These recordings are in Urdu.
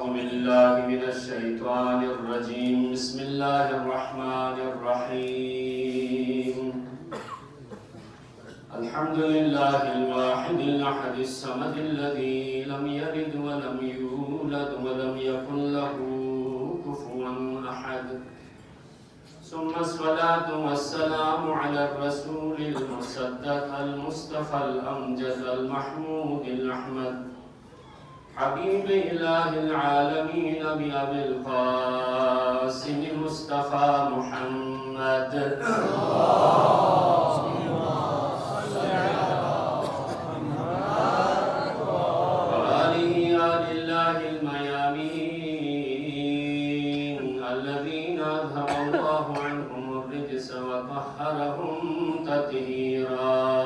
بالله من الشيطان الرجيم بسم الله الرحمن الرحيم الحمد لله الواحد الأحد الصمد الذي لم يلد ولم يولد ولم يكن له كفوا أحد ثم الصلاة والسلام على الرسول المصدق المصطفى الأمجد المحمود الأحمد حبيب إله العالمين بأبي القاسم مصطفى محمد وآله آل الله الميامين الذين أذهب الله عنهم الرجس وطهرهم تطهيرا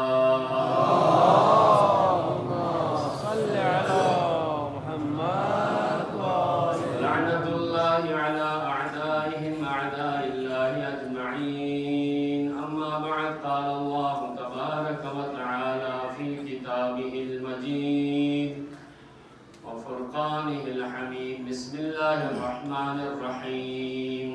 بسم الله الرحمن الرحيم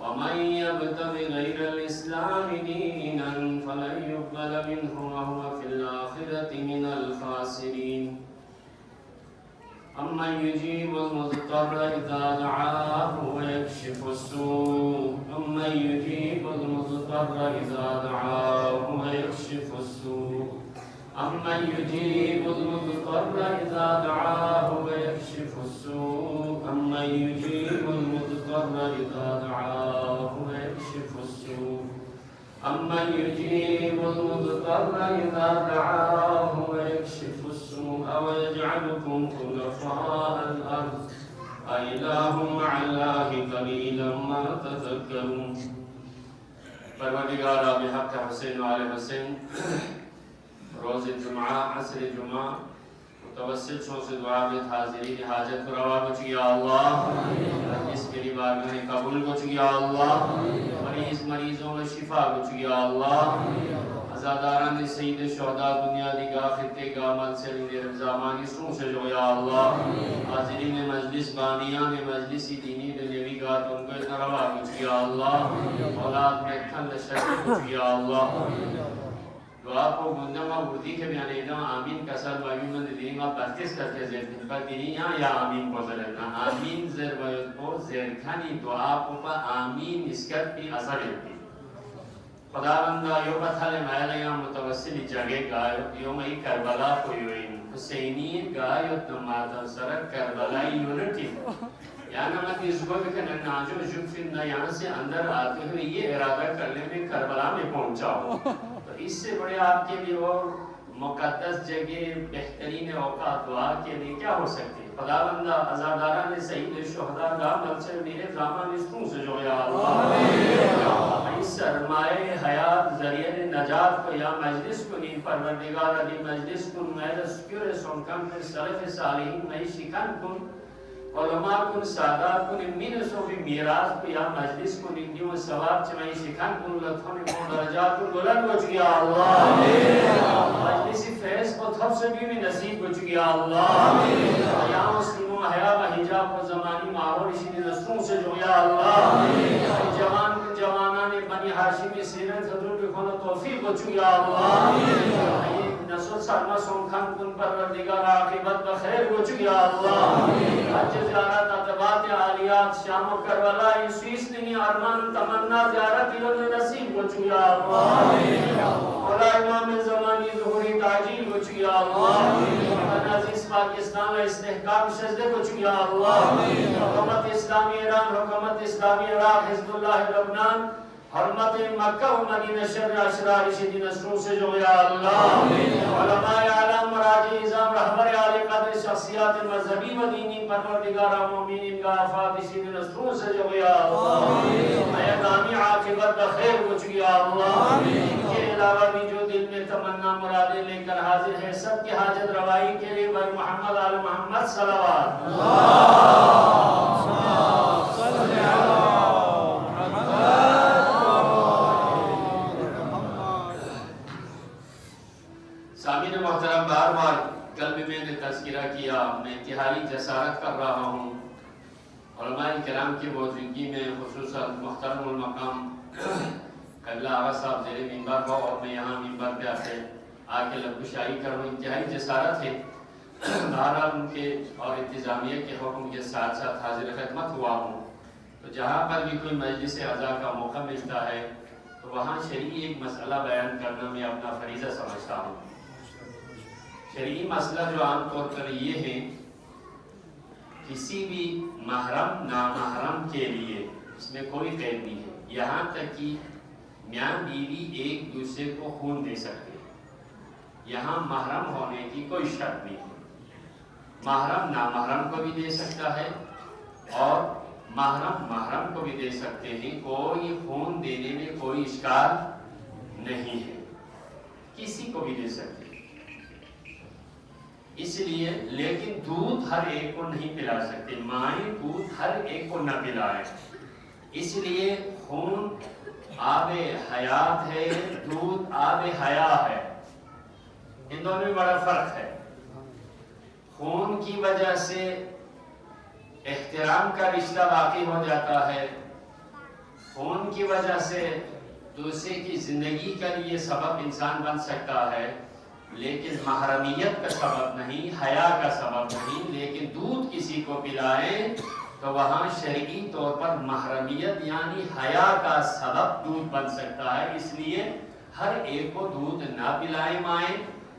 ومن يبتغ غير الإسلام دينا فلن يقبل منه وهو في الآخرة من الخاسرين أمن يجيب المضطر إذا دعاه ويكشف السوء أمن يجيب المضطر إذا دعاه ويكشف السوء أمن يجيب المضطر إذا دعاه ويكشف السوء أمن يجيب المضطر إذا دعاه ويكشف السوء أمن يجيب المضطر إذا دعاه ويكشف السوء ويجعلكم خلفاء الأرض أإله مع الله قليلا ما تذكرون پروردگارا بحق حسین و آل حسین روز جمعہ عصر جمعہ متوسل شو سے دعا میں حاضرین حاجت کو روا کو چکی یا اللہ اس میری بارگاہ قبول کو چکی یا اللہ مریضوں میں شفا کو چکی یا اللہ عزاداران سید شہداء دنیا دی گاہ خطے گاہ منصری دے رمضامانی سوں سے جو یا اللہ حاضرین مجلس بانیان مجلسی دینی دے نبی گاہ ان کو اتنا روا کو چکی یا اللہ اولاد میں اتھل شکر کو چکی یا اللہ دعا کو گندم و بردی کے بیانے دا آمین کسر باقی من دینی ما پرتیس کرتے زیر دن پر دینی یا آمین کو ذرنا آمین زیر باید کو زیر کھانی دعا کو پا آمین اسکر پی اثر ہوتی خدا بندہ یو بطھل محلیہ متوسلی جگہ گایو یو مئی کربلا کو یوئین حسینی گایو تمہارا سرک کربلائی یونٹی یعنی میں اس کو بھی کہ ناجو جبفندہ یہاں سے اندر آتے ہوئے یہ ارادہ کرنے میں کربلا میں پہنچاؤ اس سے بڑے آپ کے لیے اور مقدس جگہ بہترین اوقات دعا کے لیے کیا ہو سکتے ہیں خدا بندہ عزاداران سید شہداء گاہ ملچر میرے زامان اسکوں سے جو یا اللہ اس سرمائے حیات ذریعہ نجات کو یا مجلس کو نہیں پروردگار علی مجلس کن محرس کیور سنکم پر صرف صالحین میں شکن کن علماء کن سادات کن امین صوفی میراث کو یا مجلس کن اندیوں ثواب چمائی شکن کن لطفن کن درجات کن بلند ہو چکی یا اللہ مجلسی فیض کو تھب سے بھی نصیب ہو چکی یا اللہ یا مسلموں حیاء و حجاب و زمانی ماحول اسی نسلوں سے جو یا اللہ جوان کن جوانان بنی حاشمی سیرت حضور بکھونا توفیق ہو چکی یا اللہ نسل سرما سنکھن کن پروردگار عاقبت بخیر ہو چکی یا اللہ حج زیارت عطبات عالیات شام و کربلا سویس نہیں ارمان تمنا زیارت علم نصیب ہو چکی یا اللہ مولا امام زمانی ظہوری تعجیل ہو چکی یا اللہ عزیز پاکستان استحکام شزدے ہو چکی یا اللہ حکومت اسلامی ایران حکومت اسلامی عراق حزب اللہ لبنان حرمت مکہ و مدینہ شر اشرار شدین اسروں سے جو یا اللہ علماء عالم مراجع نظام رہبر عالی قدر شخصیات مذہبی و دینی پروردگار مومنین کا آفات شدین اسروں سے جو یا اللہ ایدامی عاقبت بخیر کچھ یا اللہ کے علاوہ بھی جو دل میں تمنا مرادیں لے کر حاضر ہے سب کی حاجت روائی کے لئے بر محمد آل محمد صلوات جسارت کر رہا ہوں علماء کرام کی موجودگی میں، خصوصاً محترم المقام قبلہ آغا صاحب زیر منبر ہو اور میں یہاں منبر پہ آ کے لب شاہی کروں، انتہائی جسارت ہے۔ بہرحال ان کے اور انتظامیہ کے حکم کے ساتھ ساتھ حاضر خدمت ہوا ہوں، تو جہاں پر بھی کوئی مجلس عزا کا موقع ملتا ہے تو وہاں شرعی ایک مسئلہ بیان کرنا میں اپنا فریضہ سمجھتا ہوں۔ شرعی مسئلہ جو عام طور پر یہ ہے، کسی بھی محرم نامحرم کے لیے اس میں کوئی قید نہیں ہے، یہاں تک کہ میاں بیوی ایک دوسرے کو خون دے سکتے ہیں، یہاں محرم ہونے کی کوئی شرط نہیں ہے۔ محرم نامحرم کو بھی دے سکتا ہے اور محرم محرم کو بھی دے سکتے ہیں، کوئی خون دینے میں کوئی اشکال نہیں ہے، کسی کو بھی دے سکتے ہیں۔ اس لیے لیکن دودھ ہر ایک کو نہیں پلا سکتے، مائیں دودھ ہر ایک کو نہ پلائے، اس لیے خون آب حیات ہے، دودھ آب حیا ہے، ان دونوں میں بڑا فرق ہے۔ خون کی وجہ سے احترام کا رشتہ باقی ہو جاتا ہے، خون کی وجہ سے دوسرے کی زندگی کا لیے سبب انسان بن سکتا ہے، لیکن محرمیت کا سبب نہیں، حیا کا سبب نہیں۔ لیکن دودھ کسی کو پلائیں تو وہاں شرعی طور پر محرمیت یعنی حیا کا سبب دودھ بن سکتا ہے، اس لیے ہر ایک کو دودھ نہ پلائیں مائیں،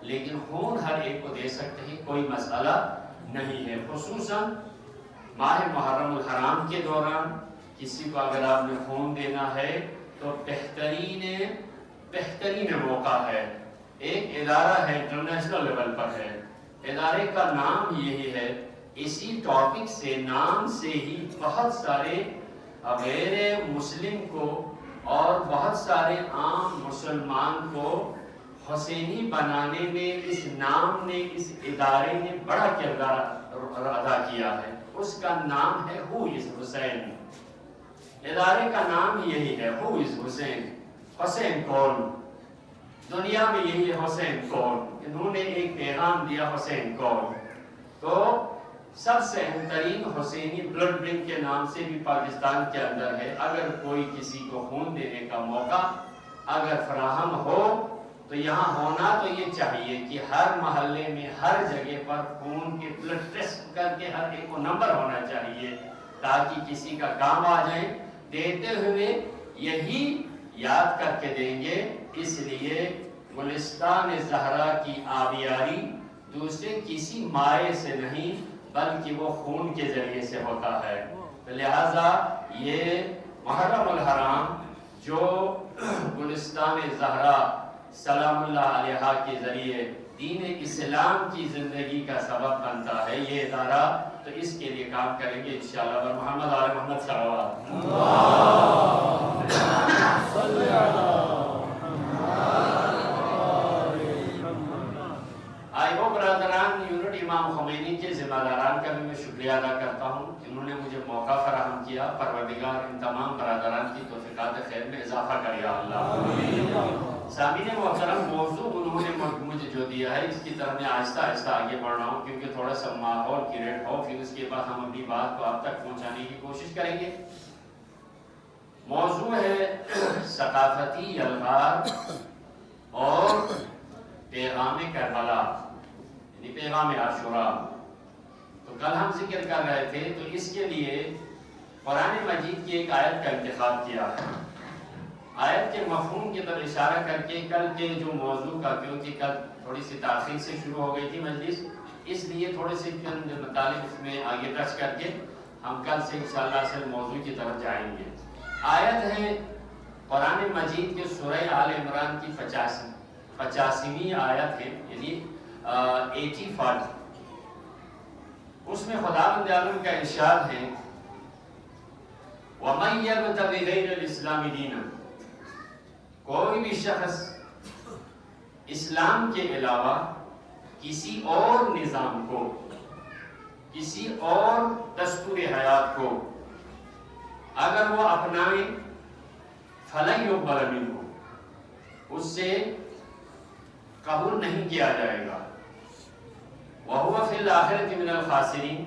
لیکن خون ہر ایک کو دے سکتے ہیں، کوئی مسئلہ نہیں ہے۔ خصوصاً ماہ محرم الحرام کے دوران کسی کو اگر آپ نے خون دینا ہے تو بہترین موقع ہے۔ ایک ادارہ ہے، انٹرنیشنل لیول پر ہے، ادارے کا نام یہی ہے، اسی ٹاپک سے نام سے ہی بہت سارے غیر مسلم کو اور بہت سارے عام مسلمان کو حسینی بنانے میں اس نام نے، اس ادارے نے بڑا کردار ادا کیا ہے۔ اس کا نام ہے ہو از حسین، ادارے کا نام یہی ہے، ہو از حسین، حسین کون؟ دنیا میں یہی ہے، حسین کون؟ انہوں نے ایک پیغام دیا، حسین کون؟ تو سب سے اہم ترین حسینی بلڈ بینک کے نام سے بھی پاکستان کے اندر ہے۔ اگر کوئی کسی کو خون دینے کا موقع اگر فراہم ہو تو یہاں ہونا تو یہ چاہیے کہ ہر محلے میں ہر جگہ پر خون کے بلڈ ٹیسٹ کر کے ہر ایک کو نمبر ہونا چاہیے، تاکہ کسی کا کام آ جائے۔ دیتے ہوئے یہی یاد کر کے دیں گے، اس لیے گلستان زہرا کی آبیاری دوسرے کسی مائع سے نہیں بلکہ وہ خون کے ذریعے سے ہوتا ہے۔ لہذا یہ محرم الحرام جو گلستان زہرا سلام اللہ علیہا کے ذریعے دین اسلام کی زندگی کا سبب بنتا ہے، یہ ادارہ تو اس کے لیے کام کریں گے انشاءاللہ۔ اور محمد آل محمد صلوات آئی وہ برادران یونٹ امام خمینی کے ذمہ داران کا بھی میں شکریہ ادا کرتا ہوں، انہوں نے مجھے موقع فراہم کیا۔ پروردگار ان تمام برادران کی توفیقات خیر میں اضافہ کرے یا اللہ۔ سامعین محترم، موضوع انہوں نے مجھے جو دیا ہے اس کی طرف میں آہستہ آہستہ آگے بڑھ رہا ہوں، کیونکہ تھوڑا سا ماحول کریٹ ہو، پھر اس کے بعد ہم اپنی بات کو آپ تک پہنچانے کی کوشش کریں گے۔ موضوع ہے ثقافتی یلغار اور پیغام کربلا یعنی پیغام عاشورا۔ تو کل ہم ذکر کر رہے تھے، تو اس کے لیے قرآن مجید کی ایک آیت کا انتخاب کیا ہے۔ آیت کے مفہوم کی طرف اشارہ کر کے کل کے جو موضوع کا، کیونکہ کل تھوڑی سی تاخیر سے شروع ہو گئی تھی مجلس، اس لیے تھوڑے سے چند مطالب اس میں آگے ٹچ کر کے ہم کل سے انشاءاللہ اصل موضوع کی طرف جائیں گے۔ آیت ہے قرآن مجید کے سورہ آل عمران کی 85ویں آیت ہے، یعنی 85۔ اس میں خداوند عالم کا ارشاد ہے، وَمَن يَبْتَغِ غَيْرَ الْإِسْلَامِ دِينًا، کوئی بھی شخص اسلام کے علاوہ کسی اور نظام کو، کسی اور دستور حیات کو اگر وہ اپنائیں فَلَن يُقْبَلَ مِنْهُ، اس سے قبول نہیں کیا جائے گا۔ وَهُوَ فِي الْآخِرَةِ مِنَ الْخَاسِرِينَ،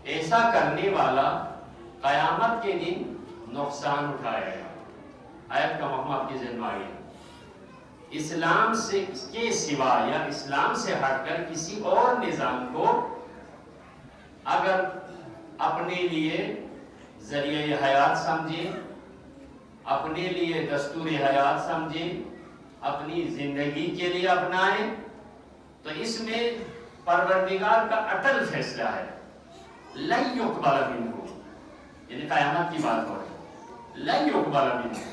ایسا کرنے والا قیامت کے دن نقصان اٹھائے گا۔ آیت کا مفہوم آپ کی ذہن میں آئیے، اسلام سے کے سوا یا اسلام سے ہٹ کر کسی اور نظام کو اگر اپنے لیے ذریعہ حیات سمجھے، اپنے لیے دستور حیات سمجھے، اپنی زندگی کے لیے اپنائیں، تو اس میں پروردگار کا اٹل فیصلہ ہے، لن یقبل منہ، یعنی قیامت کی بات ہو رہی ہے، لن یقبل منہ۔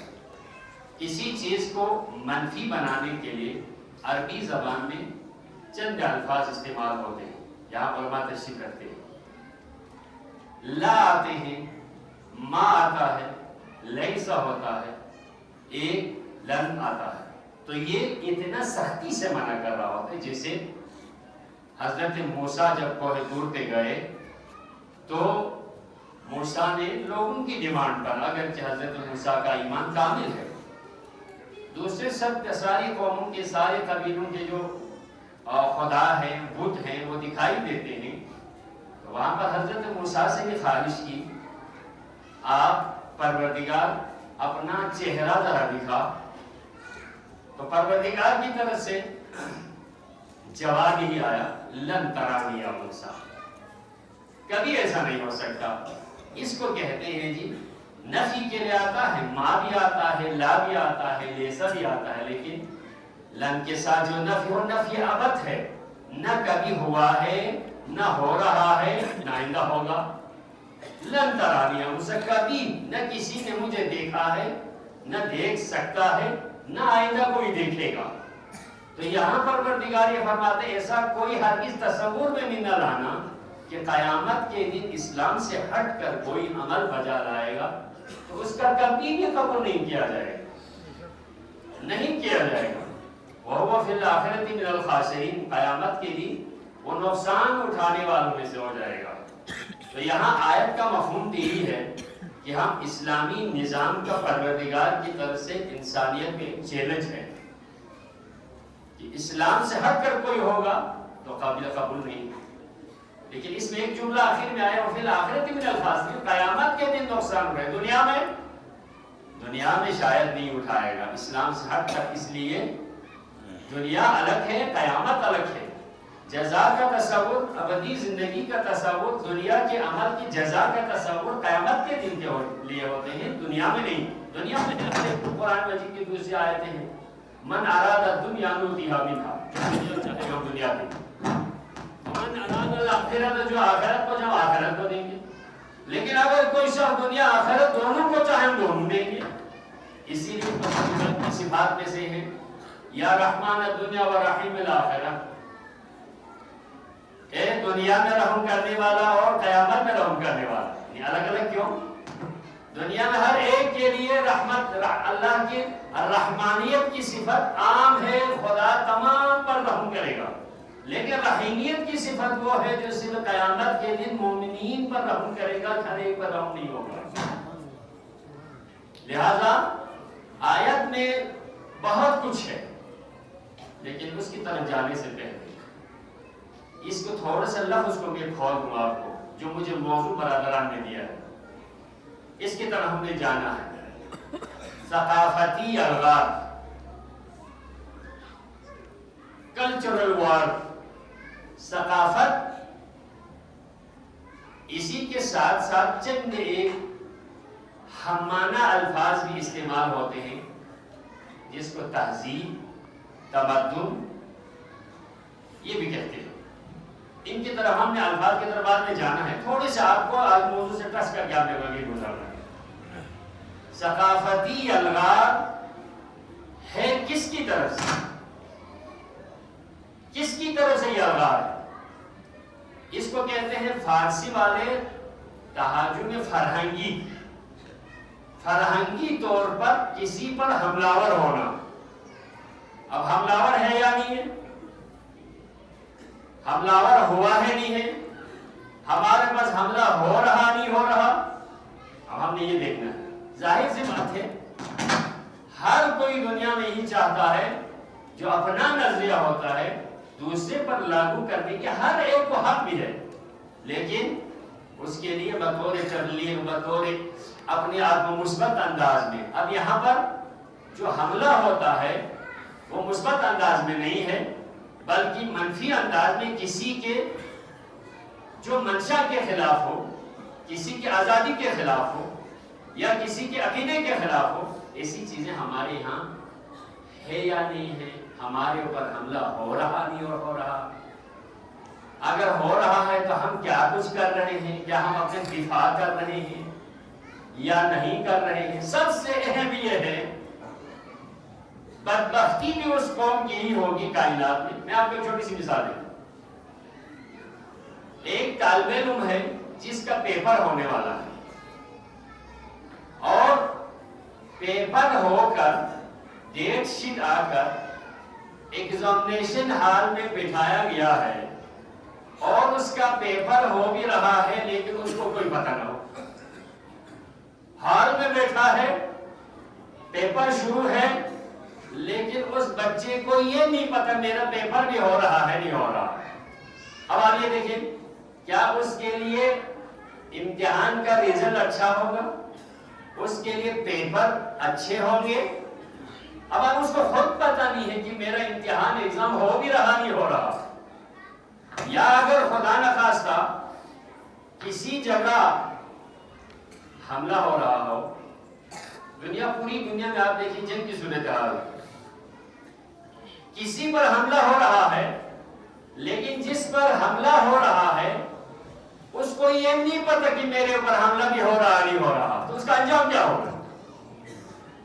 کسی چیز کو منفی بنانے کے لیے عربی زبان میں چند الفاظ استعمال ہوتے ہیں، یہاں علماء تشریح کرتے ہیں۔ لا آتے ہیں، ما آتا ہے، لیسا ہوتا ہے، ایک لن آتا ہے۔ تو یہ اتنا سختی سے منع کر رہا ہوتا ہے، جیسے حضرت موسیٰ جب کوہ طور پہ گئے تو موسیٰ نے لوگوں کی ڈیمانڈ پر، اگرچہ حضرت موسیٰ کا ایمان کامل ہے، دوسرے سب ساری قوموں کے سارے قبیلوں کے جو خدا ہیں، بت ہیں، وہ دکھائی دیتے ہیں، تو وہاں پر حضرت موسیٰ سے یہ خواہش کی، آپ پروردگار اپنا چہرہ ذرا دکھا۔ تو پروردگار کی طرف سے جواب یہی آیا، لن ترانی یا موسیٰ، کبھی ایسا نہیں ہو سکتا۔ اس کو کہتے ہیں جی نفی کے لیے آتا ہے، ما بھی آتا ہے، لا بھی آتا ہے، لیسا بھی آتا ہے، لیکن لن کے ساتھ جو نفی ہو، نفی ابد ہے، نہ کبھی ہوا ہے، نہ ہو رہا ہے، نہ آئندہ ہوگا۔ لن ترانی موسیٰ، کبھی نہ کسی نے مجھے دیکھا ہے، نہ دیکھ سکتا ہے، نہ آئندہ کوئی دیکھے گا۔ تو یہاں پر پروردگار یہ فرماتے ہیں ایسا کوئی ہرگز تصور میں بھی نہ لانا کہ قیامت کے دن اسلام سے ہٹ کر کوئی عمل بجا لائے گا تو اس کا کبھی بھی قبول نہیں کیا جائے گا، نہیں کیا جائے گا۔ وَهُوَ فِي الْآخِرَةِ مِنَ الْخَاسِرِينَ، قیامت کے دن وہ نقصان اٹھانے والوں میں سے ہو جائے گا۔ تو یہاں آیت کا مفہوم یہی ہے کہ ہم اسلامی نظام کا پروردگار کی طرف سے انسانیت میں ایک چیلنج ہے کہ اسلام سے ہٹ کر کوئی ہوگا تو قابل قبول نہیں۔ لیکن اس میں ایک جملہ آخر میں آیا، وفی الآخرۃ من الخاسرین، قیامت کے دن نقصان اٹھائے، دنیا میں شاید نہیں اٹھائے گا اسلام سے ہٹ کر، اس لیے دنیا الگ ہے، قیامت الگ ہے۔ جزا کا تصور، ابدی زندگی کا تصور، دنیا کے عمل کی جزا کا تصور قیامت کے دن کے لیے ہوتے ہیں، دنیا میں نہیں۔ دنیا میں قرآن مجید کی دوسری آیتیں ہیں، من اراد الدنیا نؤتیہ منہا، دنیا میں من اراد الآخرۃ، جو آخرت کو جب آخرت کو دیں گے، لیکن اگر کوئی شخص دنیا آخرت دونوں کو چاہے ہم دونوں دیں گے۔ اسی لیے صفات میں سے ہے یا رحمان الدنیا و رحیم الآخرہ، اے دنیا میں رحم کرنے والا اور قیامت میں رحم کرنے والا، یعنی الگ الگ کیوں؟ دنیا میں ہر ایک کے لیے رحمت، اللہ کی رحمانیت کی صفت عام ہے، خدا تمام پر رحم کرے گا، لیکن رحیمیت کی صفت وہ ہے جو صرف قیامت کے دن مومنین پر رحم کرے گا، ہر ایک پر رحم نہیں ہوگا۔ لہذا آیت میں بہت کچھ ہے، لیکن اس کی طرف جانے سے پہلے اس کو تھوڑا سا لفظ کو میں کھول دوں آپ کو، جو مجھے موضوع برادران نے دیا ہے، اس کی طرف ہم نے جانا ہے۔ ثقافتی الغار، کلچرل وار، ثقافت، اسی کے ساتھ ساتھ چند ایک ہمانہ الفاظ بھی استعمال ہوتے ہیں، جس کو تہذیب، تمدن یہ بھی کہتے ہیں۔ ان کی طرف ہم نے الفاظ کی طرف بعد میں جانا ہے، تھوڑی سے آپ کو آج موضوع سے ٹچ کر کے آپ نے آگے گزارنا ہے۔ ثقافتی الغار ہے کس کی طرف سے؟ کس کی طرف سے یہ الغار ہے؟ اس کو کہتے ہیں فارسی والے تہاجم فرہنگی، فرہنگی طور پر کسی پر حملہ ہونا۔ اب حملہ ہے یا نہیں ہے؟ حملہ ہوا ہے نہیں ہے؟ ہمارے پاس حملہ ہو رہا نہیں ہو رہا؟ اب ہم نے یہ دیکھنا ہے۔ ظاہر سی بات ہے، ہر کوئی دنیا میں یہی چاہتا ہے، جو اپنا نظریہ ہوتا ہے دوسرے پر لاگو کرنے کے ہر ایک کو حق بھی ہے، لیکن اس کے لیے بطور تبلیغ، بطور اپنے آپ کو مثبت انداز میں. اب یہاں پر جو حملہ ہوتا ہے وہ مثبت انداز میں نہیں ہے بلکہ منفی انداز میں، کسی کے جو منشا کے خلاف ہو، کسی کی آزادی کے خلاف ہو یا کسی کے عقیدے کے خلاف ہو. ایسی چیزیں ہمارے یہاں ہے یا نہیں ہے؟ ہمارے اوپر حملہ ہو رہا نہیں ہو رہا؟ اگر ہو رہا ہے تو ہم کیا کچھ کر رہے ہیں؟ کیا ہم اپنے دفاع کر رہے ہیں یا نہیں کر رہے ہیں؟ سب سے اہم یہ ہے، بدبختی بھی اس قوم کی ہی ہوگی کائنات میں. میں آپ کو ایک چھوٹی سی مثال دوں. ایک طالب علم ہے جس کا پیپر ہونے والا ہے اور پیپر ہو کر ڈیٹ شیٹ آ کر ایگزامینیشن ہال میں بٹھایا گیا ہے اور اس کا پیپر ہو بھی رہا ہے لیکن اس کو کوئی پتہ نہ ہو. ہال میں بیٹھا ہے، پیپر شروع ہے، لیکن اس بچے کو یہ نہیں پتہ میرا پیپر بھی ہو رہا ہے نہیں ہو رہا. اب آپ یہ دیکھیں، کیا اس کے لیے امتحان کا رزلٹ اچھا ہوگا؟ اس کے لیے پیپر اچھے ہوں گے؟ اب آپ اس کو خود پتہ نہیں ہے کہ میرا امتحان ایگزام ہو بھی رہا نہیں ہو رہا. یا اگر خدا نخواستہ کسی جگہ حملہ ہو رہا ہو، پوری دنیا میں آپ دیکھیں جنگ کی صورتحال، کسی پر حملہ ہو رہا ہے لیکن جس پر حملہ ہو رہا ہے اس کو یہ نہیں پتہ کہ میرے اوپر حملہ بھی ہو رہا نہیں ہو رہا، تو اس کا انجام کیا ہوگا؟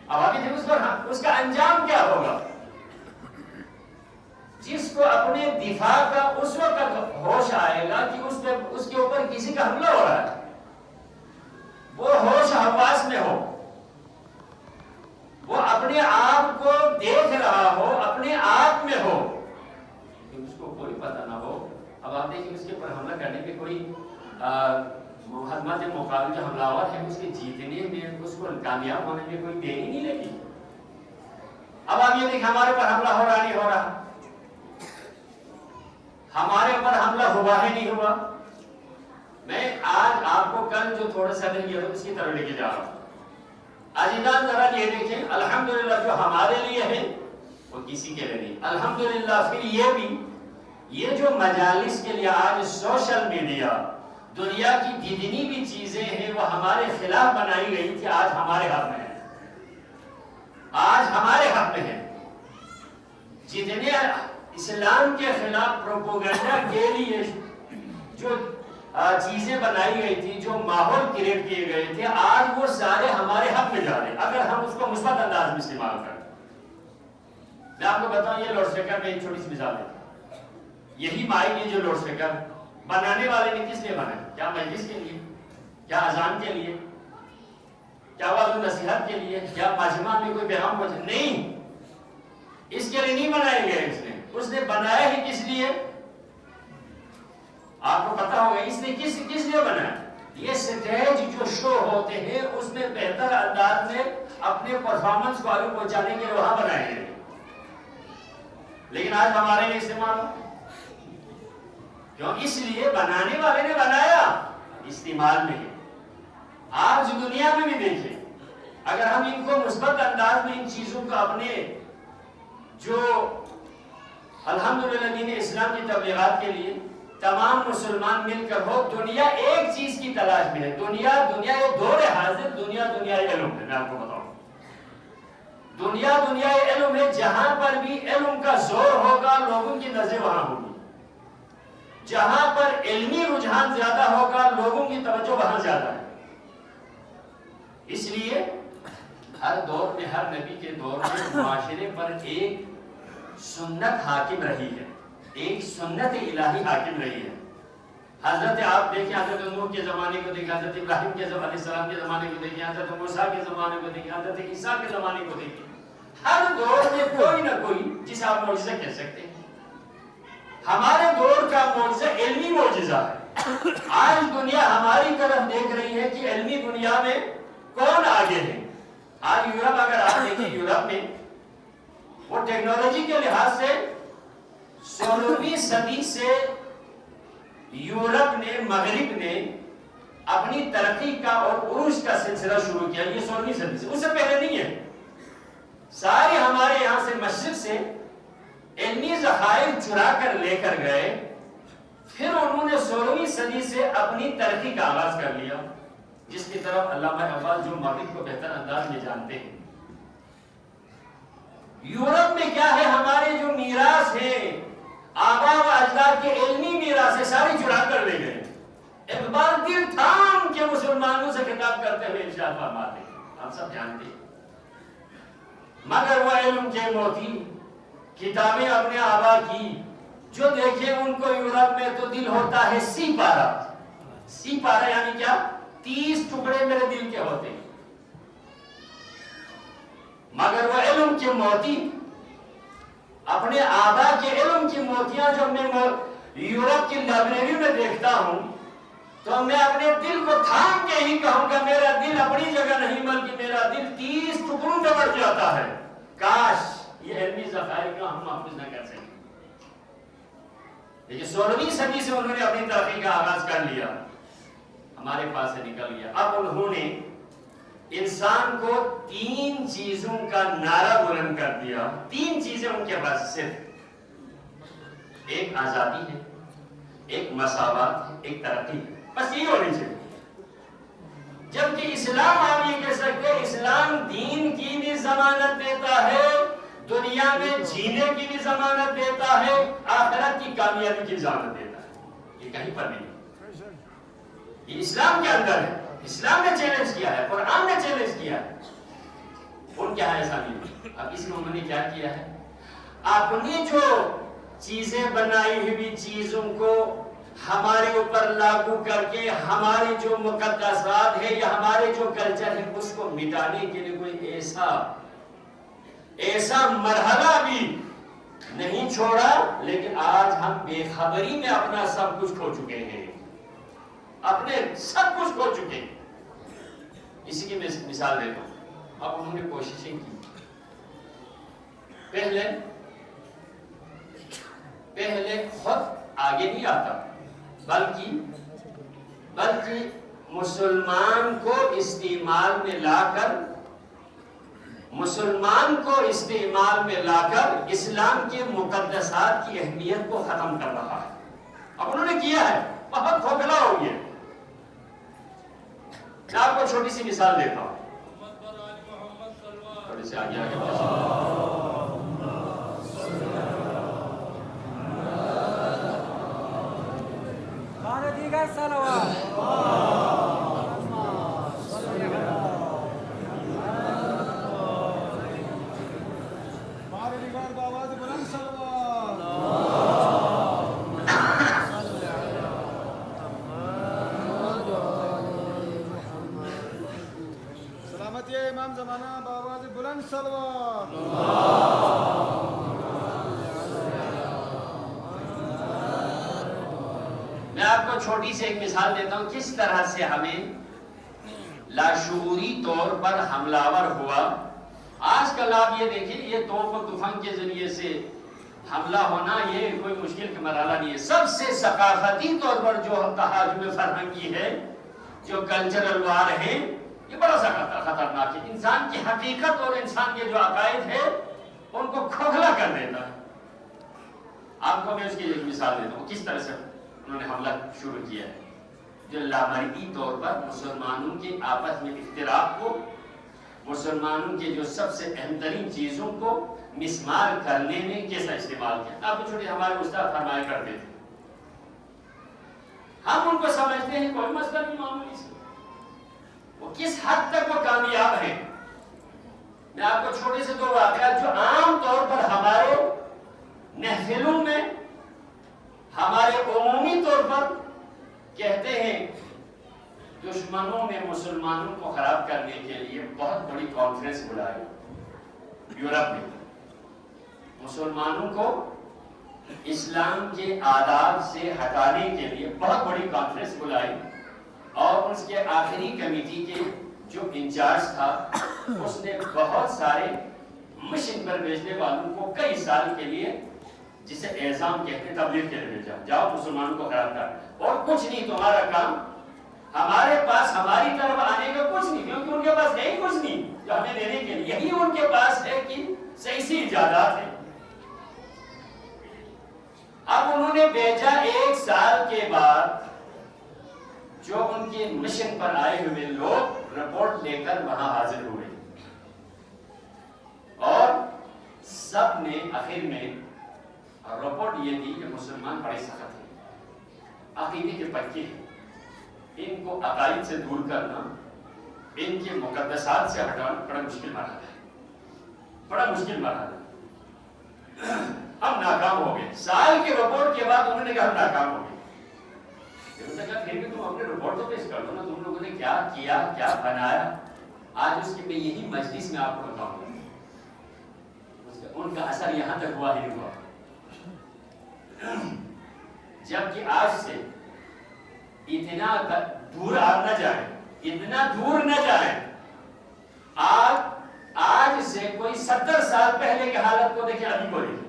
اب ابھی دیکھ اس کا انجام کیا ہوگا؟ جس کو اپنے دفاع کا اس وقت ہوش آئے گا کہ اس کے اوپر کسی کا حملہ ہو رہا ہے، وہ ہوش حواس میں ہو، وہ اپنے آپ کو دیکھ رہا ہو، اپنے آپ میں ہو، اس کو کوئی پتہ نہ ہو. اب آپ دیکھیں اس کے اوپر حملہ کرنے میں کوئی محمد مقابل جو حملہ ہے اس کے جیتنے میں، اس کو کامیاب ہونے میں کوئی دیر ہی نہیں لگی. اب آپ یہ دیکھیں ہمارے اوپر حملہ ہو رہا نہیں ہو رہا، ہمارے اوپر حملہ ہوا ہے نہیں ہوا. میں آج آپ کو کل جو تھوڑا سا دن اس کی طرف لے کے جا رہا ہوں. عزیزان ذرا یہ دیکھیں، الحمدللہ جو ہمارے لیے ہے وہ کسی کے لیے نہیں. الحمدللہ پھر یہ بھی، یہ جو مجالس کے لیے آج سوشل میڈیا، دنیا کی جتنی بھی چیزیں ہیں وہ ہمارے خلاف بنائی گئی تھی، آج ہمارے حق میں ہے، آج ہمارے حق میں ہے. جتنے اسلام کے خلاف پروپیگنڈا کے لیے جو چیزیں بنائی گئی تھی، جو ماحول کریٹ کیے گئے تھے، آج وہ سارے ہمارے حق میں جا رہے ہیں اگر ہم اس کو مثبت انداز میں استعمال کریں. میں آپ کو بتاؤں، یہ لاؤڈ اسپیکر میں ایک چھوٹی سی مثال ہے. یہی مائک ہے جو لاؤڈ اسپیکر بنانے والے نے کس لیے بنایا؟ کیا مجلس کے لیے؟ کیا اذان کے لیے؟ کیا وعظ و نصیحت کے لیے؟ کیا مجمع میں کوئی پیغام پہنچے؟ نہیں، اس کے لیے نہیں بنائے گئے. اس نے بنایا ہی کس لیے؟ آپ کو پتا ہوگا اس نے کس لیے بنایا. یہ سٹیج جو شو ہوتے ہیں اس میں بہتر انداز میں اپنے پرفارمنس کو آگے پہنچانے کے لیے وہاں بنائے گئے، لیکن آج ہمارے لیے استعمال ہو کیوں؟ اس لیے بنانے والے نے بنایا، استعمال نہیں. آج دنیا میں بھی دیکھیں، اگر ہم ان کو مثبت انداز میں ان چیزوں کو اپنے جو الحمدللہ دین اسلام کی تبلیغات کے لیے تمام مسلمان مل کر ہو، دنیا ایک چیز کی تلاش میں ہے. دنیا یہ دور حاضر دنیا علم ہے. میں آپ کو بتاؤں، دنیا علم ہے. جہاں پر بھی علم کا زور ہوگا لوگوں کی نظر وہاں ہوگی، جہاں پر علمی رجحان زیادہ ہوگا لوگوں کی توجہ وہاں زیادہ ہے. اس لیے ہر دور میں، ہر نبی کے دور میں معاشرے پر ایک سنت حاکم رہی ہے، ایک سنت الہی حاکم رہی ہے. حضرت آپ دیکھیں، حضرت نوح کے زمانے کو دیکھیں، حضرت ابراہیم کے السلام کے زمانے کو دیکھیں، حضرت موسیٰ کے زمانے کو دیکھیں، حضرت عیسیٰ کے زمانے کو دیکھیں. ہر دور میں کوئی نہ کوئی جسے آپ معجزہ کہہ سکتے ہیں. ہمارے دور کا معجزہ علمی معجزہ ہے. آج دنیا ہماری طرف دیکھ رہی ہے کہ علمی دنیا میں کون آگے ہے. آج یورپ اگر آپ دیکھیں، یورپ میں وہ ٹیکنالوجی کے لحاظ سے 16ویں صدی سے یورپ نے، مغرب نے اپنی ترقی کا اور عروج کا سلسلہ شروع کیا، یہ 16ویں صدی سے، اس سے پہلے نہیں ہے. سارے ہمارے یہاں سے مشرق سے علمی ذخائر چرا کر لے کر گئے، پھر انہوں نے 16ویں صدی سے اپنی ترقی کا آغاز کر لیا، جس کی طرف علامہ اقبال جو مغرب کو بہتر انداز میں جانتے ہیں. یورپ میں کیا ہے، ہمارے جو میراث ہے، آبا و اجداد کے علمی میراث ہے، ساری چرا کر لے گئے. اقبال دل تھام کے مسلمانوں سے خطاب کرتے ہوئے ارشاد فرماتے ہیں، ہم سب جانتے ہیں، مگر وہ علم کے موتی کتابیں اپنے آبا کی، جو دیکھے ان کو یورپ میں تو دل ہوتا ہے سی پارا. سی پارا یعنی کیا؟ 30 ٹکڑے میرے دل کے ہوتے ہیں. مگر وہ علم کے موتی، اپنے آبا کے علم کی موتیاں جب میں یورپ کی لائبریری میں دیکھتا ہوں تو میں اپنے دل کو تھام کے ہی کہوں گا میرا دل اپنی جگہ نہیں بلکہ میرا دل 30 ٹکڑوں میں بڑھ جاتا ہے. کاش یہ علمی ذخائر کا ہم محفوظ نہ کر سکیں. لیکن 16ویں صدی سے انہوں نے اپنی ترقی کا آغاز کر لیا، ہمارے پاس سے نکل گیا. اب انہوں نے انسان کو 3 چیزوں کا نعرہ بلند کر دیا. 3 چیزیں ان کے پاس صرف، ایک آزادی ہے، ایک مساوات ہے، ایک ترقی ہے، بس یہ ہونی چاہیے. جبکہ اسلام آپ یہ کہہ سکتے ہیں اسلام دین کی بھی ضمانت دیتا ہے، دنیا میں جینے کی بھی ضمانت دیتا ہے، آخرت کی کامیابی کی ضمانت دیتا ہے. یہ کہیں پر نہیں، یہ اسلام کے اندر ہے. اسلام نے چیلنج کیا ہے، قرآن نے چیلنج کیا ہے. ان کیا ہے ایسا نہیں. اب اس میں انہوں نے کیا کیا ہے، اپنی جو چیزیں بنائی ہوئی چیزوں کو ہمارے اوپر لاگو کر کے ہماری جو مقدسات ہے یا ہمارے جو کلچر ہے اس کو مٹانے کے لیے کوئی ایسا مرحلہ بھی نہیں چھوڑا. لیکن آج ہم بے خبری میں اپنا سب کچھ کھو چکے ہیں، اپنے سب کچھ کھو چکے ہیں. اسی کی میں مثال دیتا ہوں. اب انہوں نے کوششیں کی، پہلے خود آگے نہیں آتا بلکہ مسلمان کو استعمال میں لا کر اسلام کے مقدسات کی اہمیت کو ختم کر رہا ہے. اب انہوں نے کیا ہے، بہت کھوکھلا ہو گیا. میں آپ کو چھوٹی سی مثال دیتا ہوں، تھوڑی سی آگے سلامتی امام زمانہ بآواز بلند صلوات. میں آپ کو چھوٹی سی ایک مثال دیتا ہوں کس طرح سے ہمیں لاشعوری طور پر حملہ آور ہوا. آج کل آپ یہ دیکھیں، یہ توپ و تفنگ کے ذریعے سے حملہ ہونا یہ کوئی مشکل کا مرحلہ نہیں ہے. سب سے ثقافتی طور پر جو تہاجم فرہنگی ہے، جو کلچرل وار ہے، یہ بڑا سا خطرناک ہے. انسان کی حقیقت اور انسان کے جو عقائد ہے ان کو کھوکھلا کر دیتا ہے. آپ کو میں اس کی ایک مثال دیتا ہوں کس طرح سے انہوں نے حملہ شروع کیا ہے، جو لامرئی طور پر مسلمانوں کے آپس میں اختلاف کو، مسلمانوں کے جو سب سے اہم ترین چیزوں کو مسمار کرنے میں کیسا استعمال کیا. آپ کو چھوٹے ہمارے استاد فرمایا کرتے تھے، ہم ان کو سمجھتے ہیں کوئی مسئلہ نہیں معمولی سے، وہ کس حد تک وہ کامیاب ہیں. میں آپ کو چھوٹے سے 2 واقعات جو عام طور پر ہمارے محفلوں میں، ہمارے عمومی طور پر کہتے ہیں. دشمنوں نے مسلمانوں کو خراب کرنے کے لیے بہت بڑی کانفرنس بلائی یورپ میں، مسلمانوں کو اسلام کے آداب سے ہٹانے کے لیے بہت بڑی کانفرنس بلائی، اور اس کے آخری کمیٹی کے جو انچارج تھا اس نے بہت سارے مشن پر بھیجنے والوں کو کئی سال کے لیے، جسے اعزام کہتے ہیں، تبلیغ کے لیے بھیجا، جاؤ مسلمانوں کو خراب کر، اور کچھ نہیں تمہارا کام، ہمارے یہی ان کے پاس ہے کہ صحیح سی ایجادات ہے. اب انہوں نے بھیجا 1 سال کے بعد جو ان کے مشن پر آئے ہوئے لوگ رپورٹ لے کر وہاں حاضر ہوئے اور سب نے آخر میں رپورٹ یہ دی کہ مسلمان بڑے سخت ہیں, عقیدے کے پکے ہیں, ان کو عقائد سے دور کرنا, ان کے مقدسات سے ہٹانا بڑا مشکل مرحلہ ہے, بڑا مشکل مرحلہ ہے. ہم ناکام ہو گئے. سال کے رپورٹ کے بعد انہوں نے کہا ہم ناکام ہو گئے. انہوں نے کہا پھر بھی تم اپنے رپورٹ تو پیش کر دو نا, تم لوگوں نے کیا کیا, کیا بنایا. آج اس کی میں یہی مجلس میں آپ کو بتاؤں گا. ان کا اثر یہاں تک ہوا ہی نہیں ہوا. جبکہ آج سے اتنا دور آپ نہ جائیں, اتنا دور نہ جائیں. آج سے کوئی 70 سال پہلے کی حالت کو دیکھیں, ابھی کو دیکھیں.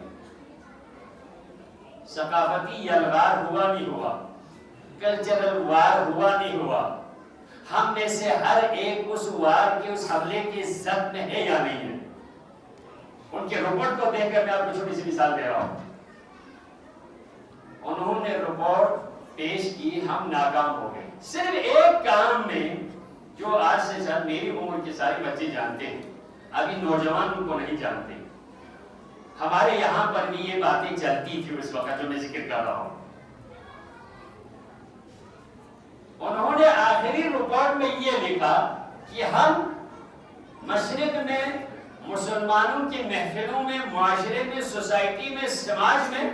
ثقافتی یلغار ہوا نہیں ہوا, کلچرل وار ہوا نہیں ہوا. ہم میں سے ہر ایک اس وار کے, اس حملے کے زد میں ہے یا نہیں ہے. ان کے رپورٹ کو دیکھ کر میں آپ کو چھوٹی سی مثال دے رہا ہوں. انہوں نے رپورٹ پیش کی, ہم ناکام ہو گئے. صرف ایک کام میں جو آج سے شاید میری عمر کے سارے بچے جانتے ہیں, ابھی نوجوان ان کو نہیں جانتے. ہمارے یہاں پر بھی یہ باتیں چلتی تھی اس وقت جو میں ذکر کر رہا ہوں. انہوں نے آخری رپورٹ میں یہ لکھا کہ ہم مشرق میں مسلمانوں کی محفلوں میں, معاشرے میں, سوسائٹی میں, سماج میں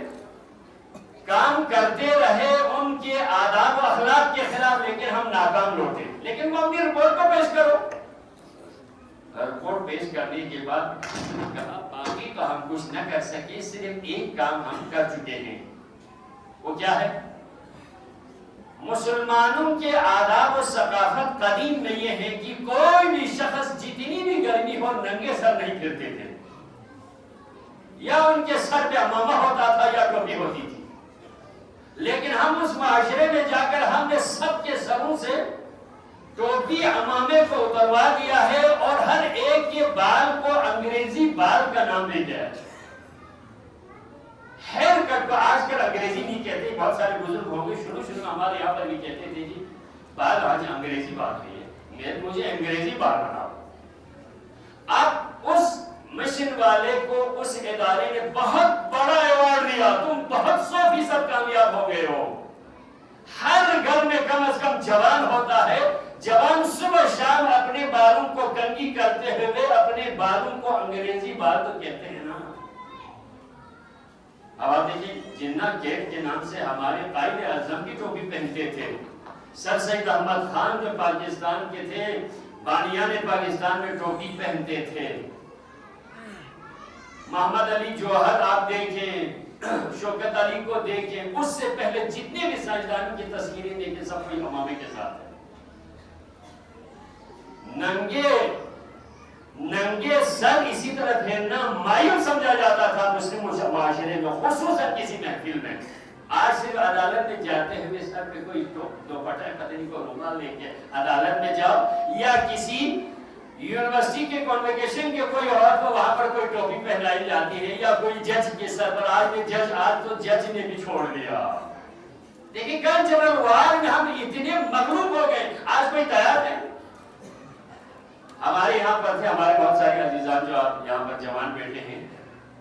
کام کرتے رہے ان کے آداب و اخلاق کے خلاف, لیکن ہم ناکام لوٹے. لیکن وہ اپنی رپورٹ کو پیش کرو. رپورٹ پیش کرنے کے بعد کہا باقی تو ہم کچھ نہ کر سکے, صرف ایک کام ہم کر چکے ہیں. وہ کیا ہے؟ مسلمانوں کے آداب و ثقافت قدیم میں یہ ہے کہ کوئی بھی شخص جتنی بھی گرمی ہو ننگے سر نہیں پھرتے تھے, یا ان کے سر پہ عمامہ ہوتا تھا یا ٹوپی ہوتی تھی. لیکن ہم اس معاشرے میں جا کر ہم نے سب کے سروں سے ٹوپی عمامے کو اتروا دیا ہے اور ہر ایک کے بال کو انگریزی بال کا نام دے دیا ہے. ہیئر کٹ کو آج کل انگریزی نہیں کہتے. بہت سارے بزرگ ہوں گے شروع میں ہمارے یہاں پر بھی کہتے تھے جی بال آج انگریزی بال ہے, مجھے انگریزی بال بناؤ. اب اس مشن والے کو اس ادارے نے بہت بڑا ایوارڈ دیا, تم بہت 100% کامیاب ہو گئے ہو. ہر گھر میں کم از کم جوان ہوتا ہے, جوان صبح شام اپنے بالوں کو کنگھی کرتے ہوئے اپنے بالوں کو انگریزی بال تو کہتے ہیں نا. اب آپ دیکھیں جنہ گیٹ کے نام سے ہمارے قائد اعظم کی ٹوپی پہنتے تھے. سر سید احمد خان جو پاکستان کے تھے, بانیان پاکستان میں ٹوپی پہنتے تھے. محمد علی جوہر آپ دیکھیں, شوکت علی کو دیکھیں, اس سے پہلے جتنے بھی سائنسدانوں کی تصویریں دیکھیں سب کوئی امامے کے ساتھ ہے. ننگے سر اسی طرح پھیرنا مایوب سمجھا جاتا تھا مسلم معاشرے میں, خصوصاً کسی محفل میں. آج صرف عدالت میں جاتے ہوئے سر پہ کوئی دوپٹہ پتہ نہیں کو رومال لے کے عدالت میں جاؤ, یا کسی یونیورسٹی کے کنوکیشن کے کوئی اور کو وہاں پر کوئی ٹوپی پہنائی جاتی ہے, یا کوئی جج کے سر پر. آج تو جج نے بھی چھوڑ دیا. دیکھیں کلچرل وار میں ہم اتنے مغلوب ہو گئے. آج کوئی تیار ہے؟ ہمارے یہاں پر تھے ہمارے بہت سارے عزیزان جو آپ یہاں پر جوان بیٹھے ہیں.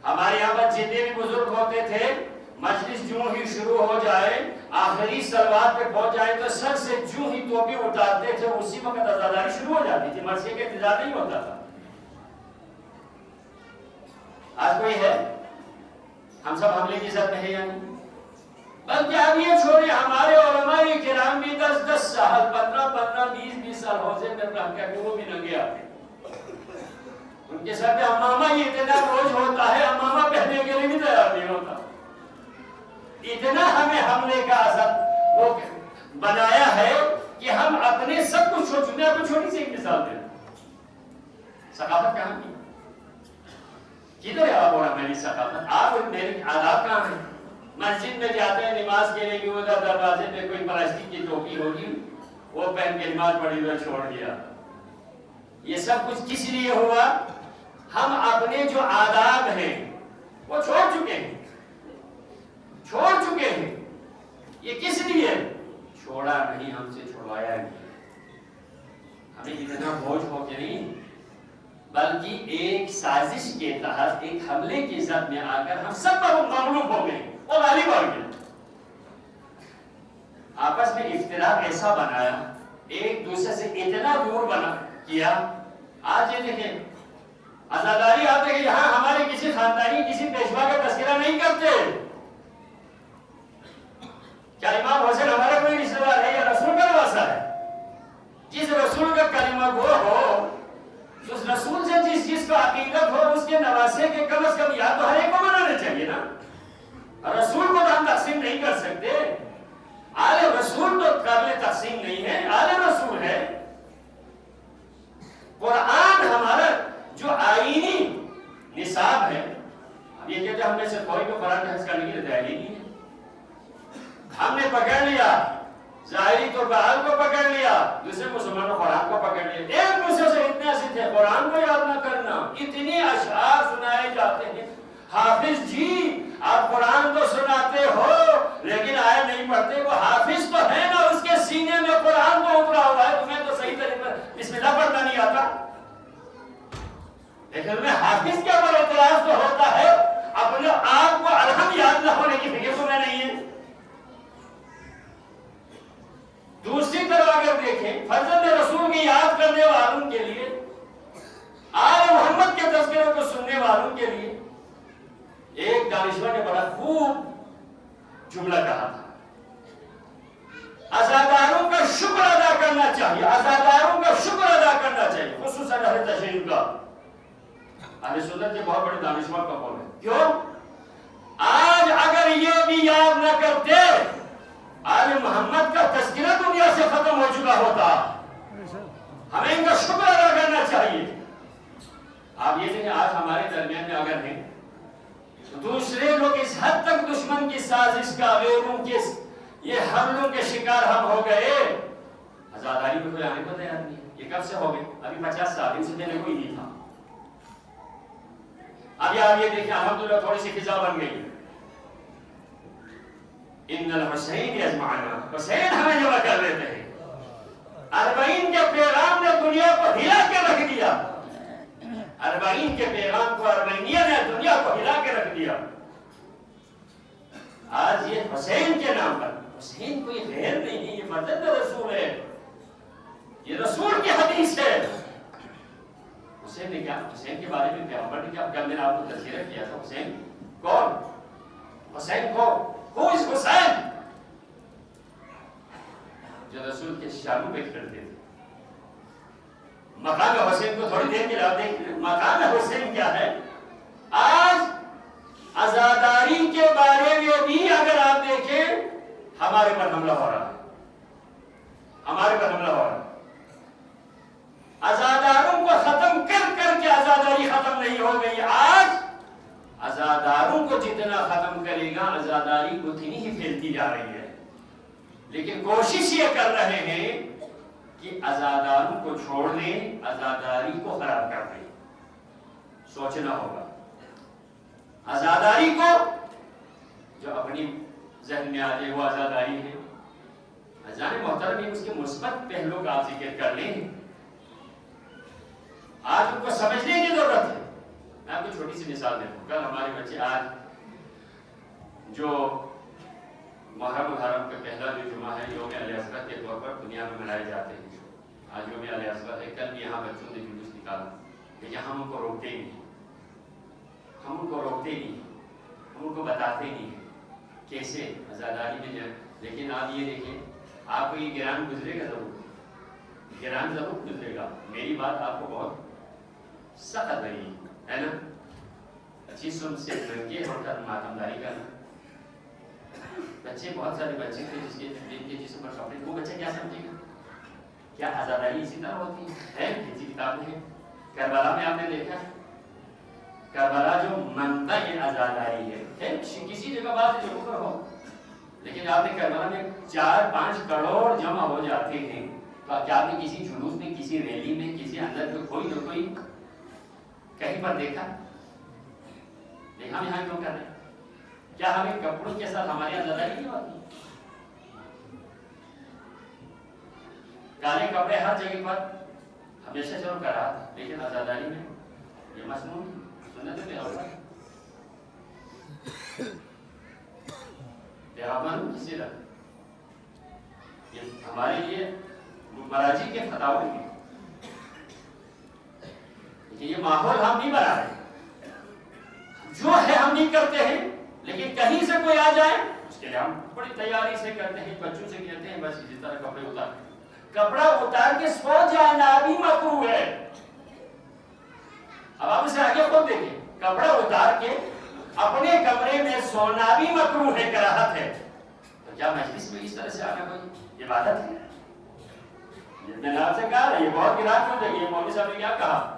ہمارے یہاں پر جتنے بھی بزرگ ہوتے تھے, مجلس جوں ہی شروع ہو جائے, آخری صلوات پہ پہنچ جائے تو سر سے جوں ہی ٹوپی اٹھاتے تھے, اسی وقت عزاداری شروع ہو جاتی تھی. مرثیے کا انتظار نہیں ہوتا تھا. آج کوئی ہے؟ ہم سب حملے کی زد میں ہے یا نہیں؟ بلکہ اب یہ چھوڑے, ہمارے علماء کرام بھی 10 سال 15 20 سال حوضے میں رہ کر وہ بھی ننگے آتے. ان کے سر پہ امامہ یہ اتنا روز ہوتا ہے, امامہ پہننے کے لیے بھی تیار نہیں ہوتا. اتنا ہمیں حملے کا اثر وہ بنایا ہے کہ ہم اپنے سب کچھ چھوڑ چکے. آپ کو چھوٹی سی ایک مثال دیں, ثقافت کہاں کی, کدھر ہے آپ اور میری ثقافت؟ آپ میرے آداب کہاں ہیں؟ مسجد میں جاتے ہیں نماز کے لیے کہ ادھر دروازے پہ کوئی پلاسٹک کی ٹوپی ہوگی, وہ پہن کے نماز پڑھی ہوئے چھوڑ دیا. یہ سب کچھ کس لیے ہوا؟ ہم اپنے جو آداب ہیں وہ چھوڑ چکے ہیں، یہ کس لیے؟ چھوڑا نہیں، ہم سے چھوڑوایا نہیں، ہمیں اتنا بوجھ ہو کے نہیں، بلکہ ایک سازش کے تحت، ایک حملے کی زد میں آ کر ہم سب پر مغلوب ہو گئے اور غالب ہو گئے، آپس میں اختلاف ایسا بنایا، ایک دوسرے سے اتنا دور بنا کیا۔ آج یہ دیکھیں عزاداری، آپ دیکھیں یہاں ہمارے کسی خاندانی کسی پیشوا کا تذکرہ نہیں کرتے، کیا امام حسین ہمارا کوئی رشتہ دار ہے یا رسول کا واسطہ ہے؟ جس رسول کا کلمہ گو ہو، اس رسول سے جس کو عقیدت ہو، اس کے نواسے کے کم از کم یا تو ہر ایک کو منانا چاہیے نا۔ رسول کو تو ہم تقسیم نہیں کر سکتے، آل رسول تو قابل تقسیم نہیں ہے، آل رسول ہے۔ قرآن ہمارا جو آئینی نصاب ہے، اب یہ کہتے ہیں ہم نے سے کوئی کو قرآن حفظ کرنے کی تیاری نہیں ہے، ہم نے پکڑ لیا، ظاہری طور پر آل کو پکڑ لیا، دوسرے مسلمانوں قرآن کو پکڑ لیا، ایک دوسرے سے اتنے ضد ہے، قرآن کو یاد نہ کرنا، اتنے اشعار سنائے جاتے ہیں، حافظ جی آپ قرآن تو سناتے ہو لیکن آیت نہیں پڑھتے، وہ حافظ تو ہے نا، اس کے سینے میں قرآن تو اترا ہوا ہے، تمہیں تو صحیح طریقے پر بسم اللہ پڑھنا نہیں آتا، لیکن تمہیں حافظ کے اوپر اعتراض تو ہوتا ہے، اپنے آپ کو الحم یاد نہ ہونے کی فکر تمہیں نہیں ہے۔ دوسری طرف اگر دیکھیں فرزند رسول کی یاد کرنے والوں کے لیے، آل محمد کے تذکرے کو سننے والوں کے لیے، ایک دانشور نے بڑا خوب جملہ کہا تھا، عزاداروں کا شکر ادا کرنا چاہیے، عزاداروں کا شکر ادا کرنا چاہیے، خصوصاً اہل تشیع کا، اہل سنت کے بہت بڑے دانشور کا قول ہے۔ کیوں؟ آج اگر یہ بھی یاد نہ کرتے، آل محمد کا تذکرہ دنیا سے ختم ہو چکا ہوتا، ہمیں ان کا شکر ادا کرنا چاہیے۔ آپ یہ دیکھیں آج ہمارے درمیان میں اگر ہیں تو دوسرے لوگ اس حد تک دشمن کی سازش کا، غیروں کے یہ حملوں کے شکار ہم ہو گئے، عزاداری میں کوئی آنے کو تیار نہیں ہے۔ یہ کب سے ہو گئے؟ ابھی 50 سال، ان سے پہلے کوئی نہیں تھا۔ ابھی آپ یہ دیکھیں الحمدللہ تھوڑی سی فضا بن گئی، ان الحسین یجمعنا، حسین ہمیں جمع کر دیتے ہیں۔ 40 کے پیغام نے دنیا کو ہلا کے رکھ دیا، 40 کے پیغام کو ارمینیہ نے دنیا کو ہلا کے رکھ دیا۔ آج یہ حسین کے نام پر، حسین کوئی غیر نہیں ہے، یہ فرزند رسول ہے، یہ رسول کی حدیث ہے۔ حسین نے کیا، حسین کے بارے میں پیغمبر نے کیا، جب میں نے آپ کو تذکرہ کیا تھا، حسین کون، حسین کو Who is حسین؟ جو رسول کے شانوں پہ کھڑتے تھے۔ مقام حسین کو تھوڑی دیر کے لیے دیکھ، مقام حسین کیا ہے؟ آج عزاداری کے بارے میں بھی اگر آپ دیکھیں ہمارے پر حملہ ہو رہا ہے، ہمارے پر حملہ ہو رہا ہے۔ عزاداروں کو ختم کر کر کے عزاداری ختم نہیں ہو گئی، آج عزاداروں کو جتنا ختم کرے گا عزاداری اتنی ہی پھیلتی جا رہی ہے، لیکن کوشش یہ کر رہے ہیں کہ عزاداروں کو چھوڑ دیں، عزاداری کو خراب کر دیں۔ سوچنا ہوگا عزاداری کو، جو اپنی ذہن میں آ جائے وہ عزاداری ہے۔ اذان محترم اس کے مثبت پہلو کا آپ ذکر کر لیں، آج ان کو سمجھنے کی ضرورت ہے۔ میں آپ کو چھوٹی سی مثال دوں، کل ہمارے بچے آج جو محرم الحرم کا پہلا جو جمعہ ہے یوم علیہ اصغر کے طور پر دنیا میں منائے جاتے ہیں، آج یوم علیہ اصغر ہے، کل بھی یہاں بچوں نے جلوس نکالا، لیکن ہم ان کو روکتے ہی نہیں، ہم ان کو روکتے نہیں، ہم ان کو بتاتے نہیں کیسے عزاداری میں جائیں۔ لیکن آپ یہ دیکھیں، آپ کو یہ گران گزرے گا، ضرور گران ضرور گزرے گا۔ میری بات آپ کو بہت سخت رہی ہے نا، اچھی سن سے لڑکے ہو کر ماتمداری کرنا۔ بچے بہت سارے بچے تھے جس کے جسم پر کپڑے، وہ بچہ کیا سمجھے گا؟ کیا عزاداری اسی طرح ہوتی ہے؟ کسی کتاب میں کربلا میں آپ نے دیکھا، کربلا جو منبع عزاداری ہے، کسی جگہ بات جگہ پر ہو، لیکن آپ نے کربلا میں 4-5 کروڑ جمع ہو جاتے ہیں، تو کیا آپ نے کسی جلوس میں، کسی ریلی میں، کسی اندر کوئی نہ کوئی کہیں پر دیکھا؟ نہیں، ہم یہاں کیوں کر رہے ہیں؟ کیا ہمیں کپڑوں کے ساتھ ہماری آزاداری نہیں ہوتی؟ کالے کپڑے ہر جگہ پر ہمیشہ ضرور کر رہا تھا، لیکن آزاداری میں یہ مصنوع سنت میں ہوتا ہے۔ پیغمبر کسی طرح یہ ہمارے لیے مراجی کے فتاوی ہیں، لیکن یہ ماحول ہم نہیں بنا رہے، جو ہے ہم نہیں کرتے ہیں، لیکن کہیں سے کوئی آ جائے اس کے لیے ہم بڑی تیاری سے کرتے ہیں، بچوں سے کہتے ہیں بس اسی طرح کپڑے اتار، کپڑا اتار کے سو جانا بھی مکروہ ہے۔ اب آپ اسے آگے خود دیکھیں، کپڑا اتار کے اپنے کمرے میں سونا بھی مکروہ ہے، کراہت ہے، تو کیا مجلس میں اس طرح سے آنا کوئی عبادت ہے؟ میں نے آپ سے کہا یہ بہت گراج ہو جائے گی، مولوی صاحب نے کیا کہا؟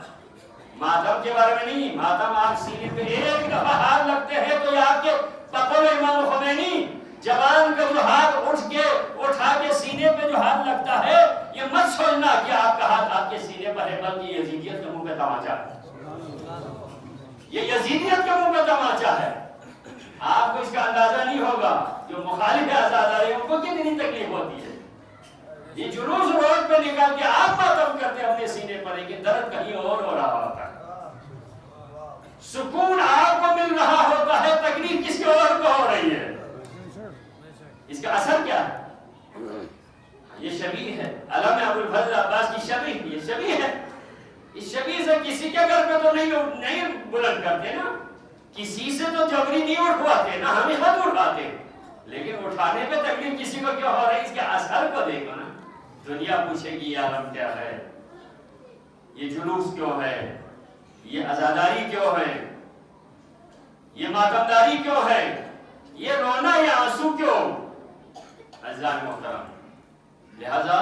ماتم کے بارے میں نہیں، ماتم آپ سینے پہ ایک دفعہ ہاتھ لگتے ہیں تو یہ آپ کے پکڑ امام خمینی جوان کا جو ہاتھ اٹھا کے سینے پہ جو ہاتھ لگتا ہے، یہ مت سوچنا کہ آپ کا ہاتھ آپ کے سینے پر ہے، بلکہ یزیدیت کے منہ پہ تماچا ہے، یہ یزیدیت کے منہ پہ تماچا ہے۔ آپ کو اس کا اندازہ نہیں ہوگا، جو مخالف آزاداری ان کو کتنی تکلیف ہوتی ہے۔ یہ جلوس روڈ پہ نکال کے آپ ماتم کرتے ہیں اپنے سینے پر، لیکن درد کہیں اور ہو رہا ہوتا ہے، سکون آپ کو مل رہا ہوتا ہے، تکلیف کسی اور کو ہو رہی ہے۔ اس کا اثر کیا ہے؟ یہ شبیہ ہے، علامہ ابو الفضل عباس کی شبیہ، یہ شبیہ ہے۔ اس شبیہ سے کسی کے گھر پہ تو نہیں بلند کرتے نا، کسی سے تو جبری نہیں اٹھواتے نا، ہمیں خود اٹھاتے، لیکن اٹھانے پہ تکلیف کسی کو کیوں ہو رہی ہے؟ اس کے اثر کو دیکھو نا۔ دنیا پوچھے گی یہ عالم کیا ہے، یہ جلوس کیوں ہے، یہ عزاداری کیوں ہے، یہ ماتمداری کیوں ہے، یہ رونا یا آنسو کیوں؟ عزیزان محترم، لہذا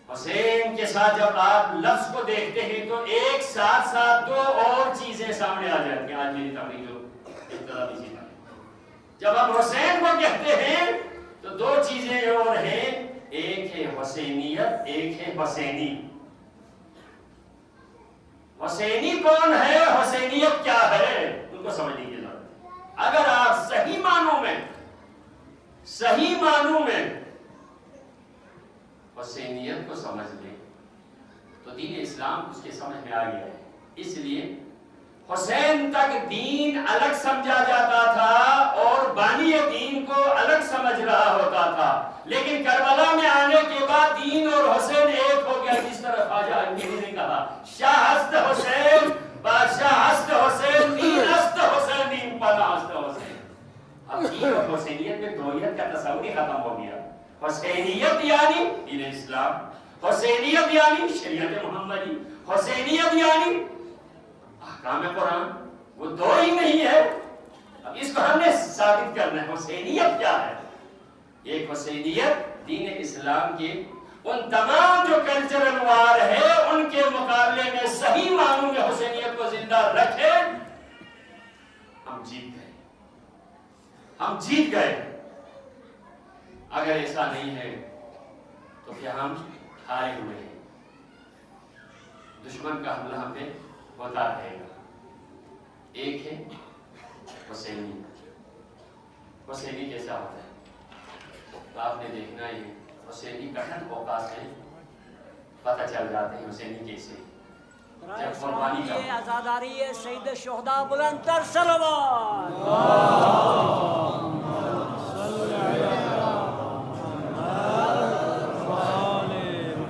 حسین کے ساتھ جب آپ لفظ کو دیکھتے ہیں تو ایک ساتھ ساتھ دو اور چیزیں سامنے آ جاتی ہیں۔ آج میری تقریر جو ابتدا بھی تھی، جب آپ حسین کو کہتے ہیں تو دو چیزیں اور ہیں، ایک ہے حسینیت، ایک ہے حسینی۔ حسینی کون ہے، حسینیت کیا ہے، ان کو سمجھنے کی ضرورت ہے۔ اگر آپ صحیح معنوں میں حسینیت کو سمجھ لیں تو دین اسلام اس کے سمجھ میں آ گیا ہے۔ اس لیے حسین تک دین الگ سمجھا جاتا تھا اور بانی دین کو الگ سمجھ رہا ہوتا تھا، لیکن کربلا میں آنے کے بعد دین اور حسین ایک ہو گیا، جس طرح خواجہ امیری نے کہا، شاہ ہست حسین، بادشاہ ہست حسین، دین ہست حسین، دین پناہ ہست حسین۔ اب دین اور حسینیت میں دوئیت کا تصور ہی ختم ہو گیا۔ حسینیت یعنی دین اسلام، حسینیت یعنی شریعت محمدی، حسینیت یعنی احکام قرآن، وہ دو ہی نہیں ہے۔ اب اس کو ہم نے ثابت کرنا ہے، حسینیت کیا ہے۔ ایک حسینیت دین اسلام کے ان تمام جو کلچرل وار ہے ان کے مقابلے میں صحیح معنوں میں حسینیت کو زندہ رکھے، ہم جیت گئے۔ اگر ایسا نہیں ہے تو پھر ہم ہارے ہوئے ہیں، دشمن کا حملہ ہم پہ ہوتا رہے گا۔ ایک ہے حسینی، حسینی کیسا ہوتا ہے تو آپ نے دیکھنا ہے، حسینی کٹھن اوقات میں پتہ چل جاتے ہیں حسینی کیسے، جب قربانی کا عزاداری سید الشہداء بلند تر صلوات۔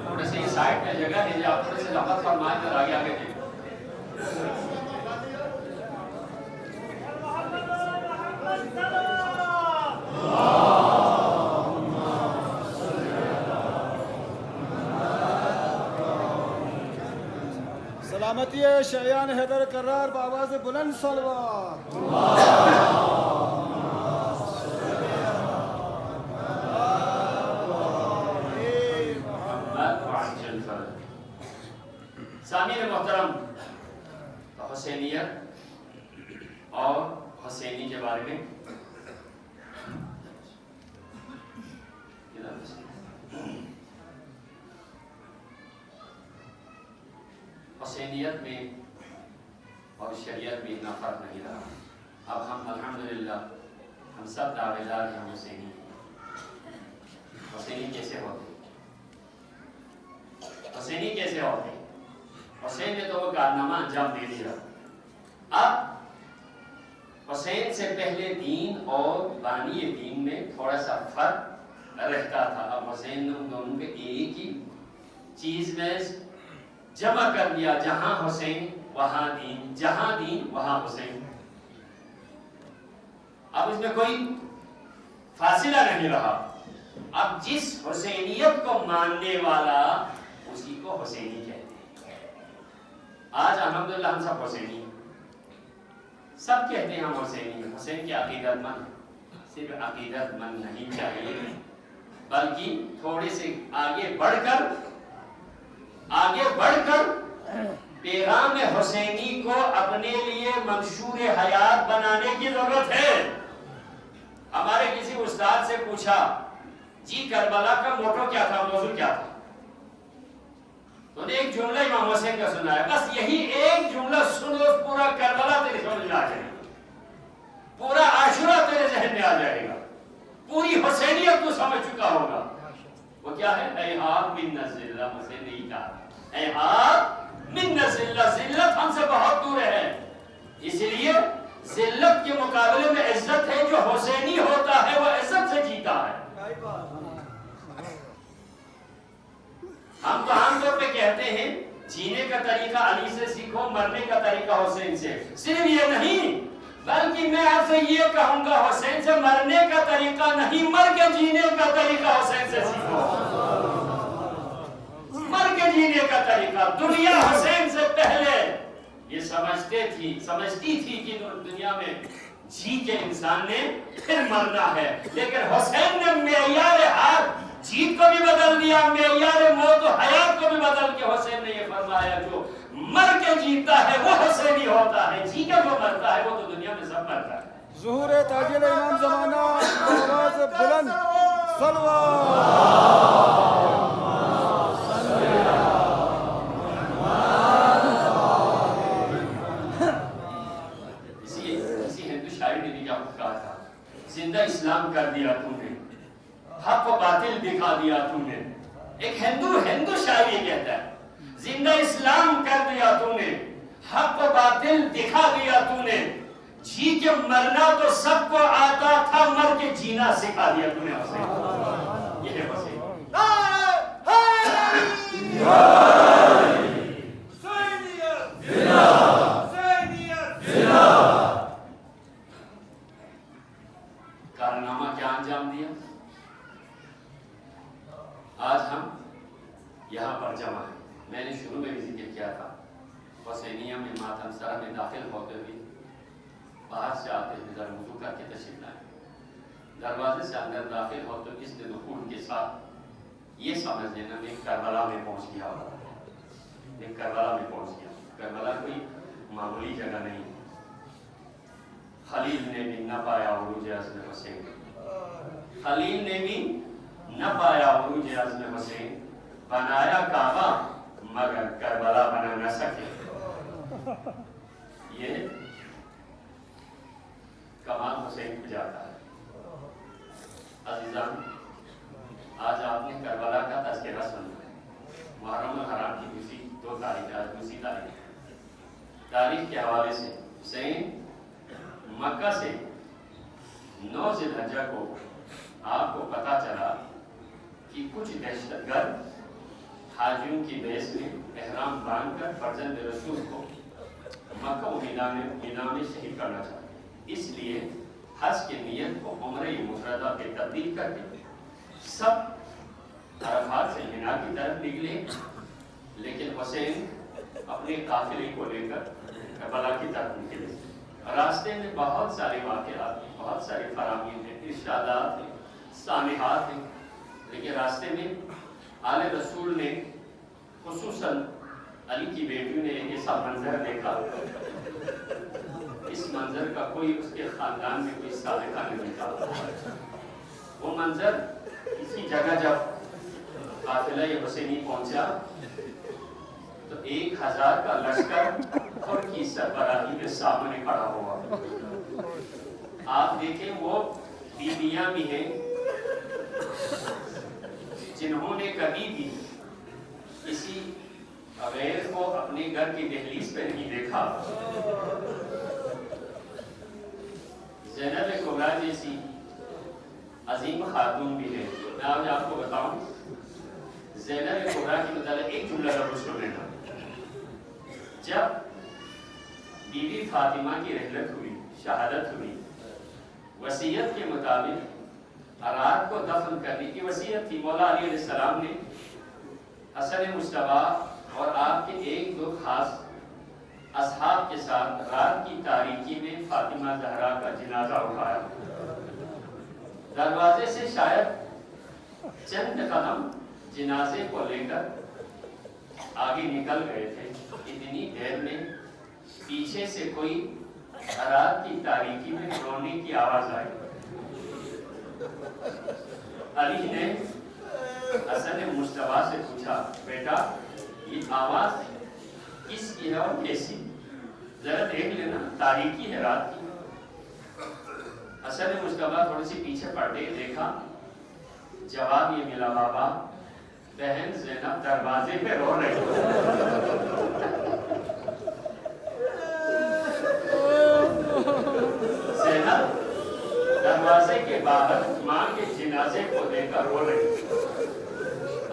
تھوڑے سے یہ سائڈ میں جگہ ہے جہاں تھوڑے سے لمبا فرمائے کر آگے آگے دیکھیں۔ سلامتی شیعان حیدر کرار بآواز بلند صلوات۔ سامعین محترم، حسینیت اور حسینی کے بارے میں حسینیت میں اور شریعت میں اتنا فرق نہیں رہا۔ اب ہم الحمدللہ ہم سب دعوے دار ہیں حسینی۔ حسینی کیسے ہوتے؟ حسینی کیسے ہوتے؟ حسین نے تو وہ کارنامہ انجام دے دیا۔ اب حسین سے پہلے دین اور بانی دین میں تھوڑا سا فرق رہتا تھا۔ اب حسین نے ان دونوں کے ایک ہی چیز میں جمع کر دیا، جہاں حسین وہاں دین، جہاں دین وہاں حسین۔ اب اس میں کوئی فاصلہ نہیں رہا۔ اب جس حسینیت کو ماننے والا اسی کو حسینی کہتے ہیں۔ آج الحمدللہ ہم سب حسینی ہیں، سب کہتے ہیں ہم حسینی ہیں۔ حسین کی عقیدت مند صرف عقیدت مند نہیں چاہیے، بلکہ تھوڑے سے آگے بڑھ کر پیغام حسینی کو اپنے لیے منشور حیات بنانے کی ضرورت ہے۔ ہمارے کسی استاد سے پوچھا جی کربلا کا موٹو کیا تھا، موضوع کیا تھا؟ تو نے ایک جملہ امام حسین کا سنا ہے، بس یہی ایک جملہ سنو، پورا کربلا تیرے سمجھ میں آ جائے گا، پورا عاشورہ تیرے ذہن میں آ جائے گا، پوری حسینیت تو سمجھ چکا ہوگا۔ وہ کیا ہے؟ ایہاب من الذلہ، حسین نے ہی کہا ایہاب من الذلہ، ذلت ہم سے بہت دور ہے، اس لیے ذلت کے مقابلے میں عزت ہے۔ جو حسینی ہوتا ہے وہ عزت سے جیتا ہے۔ ہم تو عام طور پہ کہتے ہیں جینے کا طریقہ علی سے سیکھو، مرنے کا طریقہ حسین سے۔ صرف یہ نہیں، بلکہ میں آپ سے یہ کہوں گا حسین سے مرنے کا طریقہ نہیں، مر کے جینے کا طریقہ حسین سے سیکھو۔ مر کے جینے کا طریقہ۔ دنیا حسین سے پہلے یہ سمجھتی تھی کہ دنیا میں جی کے انسان نے پھر مرنا ہے، لیکن حسین نے معیار حیات جیت کو بھی بدل دیا، معیار موت و حیات کو بھی بدل کے حسین نے یہ فرمایا جو مر کے جیتا ہے وہ حسینی ہوتا ہے، جی کے جو مرتا ہے وہ تو دنیا میں سب مرتا ہے۔ ظہور تاج امام زمانہ، آواز بلند صلوات۔ اسی ہندو شاعر نے بھی کیا کہا تھا، زندہ اسلام کر دیا تم نے، حق و باطل دکھا دیا تم نے۔ ایک ہندو شاعر یہ کہتا ہے، زندہ اسلام کر دیا تم نے، حق و باطل دکھا دیا تم نے، جی کے مرنا تو سب کو آتا تھا، مر کے جینا سکھا دیا تم نے حسین۔ یہ ہے حسین۔ کارنامہ کیا انجام دیا؟ آج ہم یہاں پر جمع ہیں۔ میں نے شروع میں بھی ذکر کیا تھا، حسینیہ میں ماتم سرا میں داخل ہوتے ہوئے باہر سے آتے ہوئے ذرا وضو کر کے تشریف لائیں۔ دروازے سے اندر داخل ہوتے ہوئے اس دخول کے ساتھ یہ سمجھ لینا میں کربلا میں پہنچ گیا ہوں، میں کربلا میں پہنچ گیا ہوں۔ کربلا کوئی معمولی جگہ نہیں، خلیل نے بھی نہ پایا عروج عزم حسین، خلیل نے بھی نہ پایا عروج عزم حسین، بنایا کعبہ مگر کربلا بنا نہ سکے۔ یہ کمال حسین کو جاتا ہے۔ عزیزان، آج آپ نے کربلا کا تذکرہ سنا ہے۔ محرم الحرام کی دوسری 2 تاریخ، آج دوسری تاریخ کے حوالے سے حسین مکہ سے 9 ذی الحجہ کو آپ کو پتا چلا کہ کچھ دہشت گرد حاجیوں کی بیس میں احرام باندھ کر فرزند رسول کو مکہ و مدینہ میں شہید کرنا چاہتے، اس لیے حج کی نیت کو عمرہ مفردہ پہ تبدیل کر کے سب عرفات سے منا کی طرف نکلے، لیکن حسین اپنے قافلے کو لے کر کربلا کی طرف نکلے۔ راستے میں بہت سارے واقعات ہیں، بہت سارے فرامین ہیں، ارشادات ہیں، سانحات ہیں، لیکن راستے میں آل رسول نے خصوصاً علی کی بیٹیوں نے ایک ایسا منظر دیکھا، اس منظر کا کوئی اس کے خاندان میں کوئی سابقہ نہیں تھا۔ وہ منظر کسی جگہ جب قافلہ حسینی پہنچا تو 1000 کا لشکر ان کی سربراہی کے سامنے کھڑا ہوا. آپ دیکھیں وہ بیویاں بھی ہیں جنہوں نے کبھی بھی کسی غیر کو اپنے گھر کی دہلیز پہ نہیں دیکھا. زینب کبریٰ جیسی عظیم خاتون بھی ہے. میں آج آپ کو بتاؤں زینب کبریٰ کے متعلق ایک جملہ ضرور سن لینا. جب بی بی فاطمہ کی رحلت ہوئی، شہادت ہوئی، وصیت کے مطابق رات کو دفن کرنے کی وصیت تھی. مولا علی علیہ السلام نے حسن مصطفیٰ اور آپ کے ایک دو خاص اصحاب کے ساتھ رات کی تاریکی میں فاطمہ زہرا کا جنازہ اٹھایا. دروازے سے شاید چند قدم جنازے کو لے کر آگے نکل گئے تھے. اتنی دیر میں پیچھے سے کوئی رات کی تاریکی میں رونے کی آواز آئی. علی نے حسن مصطفیٰ سے پوچھا، بیٹا یہ آواز کس کی ہے اور کیسی؟ ذرا دیکھ لینا، تاریکی ہے رات کی. حسن مصطفیٰ تھوڑی سی پیچھے پلٹے، دیکھا، جواب یہ ملا، بابا بہن زینب دروازے پہ رو رہی. زینب دروازے کے باہر ماں کے جنازے کو دیکھ کر رو رہی.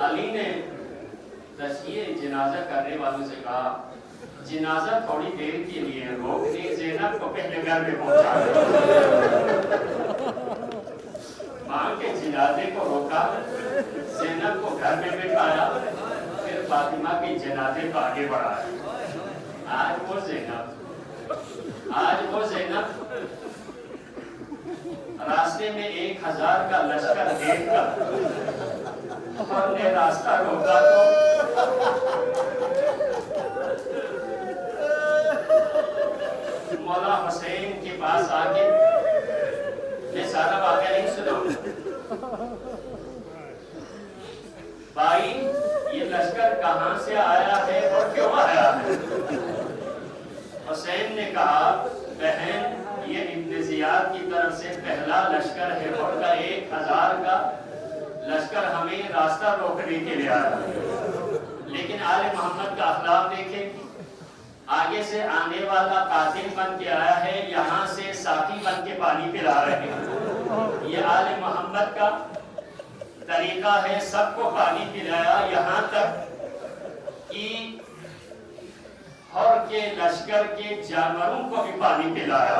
علی نے تشییع جنازہ کرنے والوں سے کہا، جنازہ تھوڑی دیر کے لیے روک دیں، زینب کو پہلے گھر میں پہنچا دیں. ماں کے جنازے کو روکا، زینب کو گھر میں بٹھایا، پھر فاطمہ کے جنازے کو آگے بڑھایا. آج وہ زینب راستے میں 1000 کا لشکر دیکھ کر اور نے راستہ روکا تو مولا حسین کے پاس آ کے، میں سارا واقعہ نہیں سناؤں، بھائی یہ لشکر کہاں سے آیا ہے اور کیوں آیا ہے؟ حسین نے کہا، بہن یہ ابن زیاد کی طرف سے پہلا لشکر ہے اور کا 1000 کا لشکر ہمیں راستہ روکنے کے لیے آیا ہے. لیکن آل محمد کا اخلاق دیکھیں، آگے سے آنے والا قاتل بن کے آیا ہے، یہاں سے ساقی بن کے پانی پلا رہے ہیں. یہ آل محمد کا طریقہ ہے، سب کو پانی پلایا، یہاں تک کہ اور کے لشکر کے جانوروں کو بھی پانی پلایا.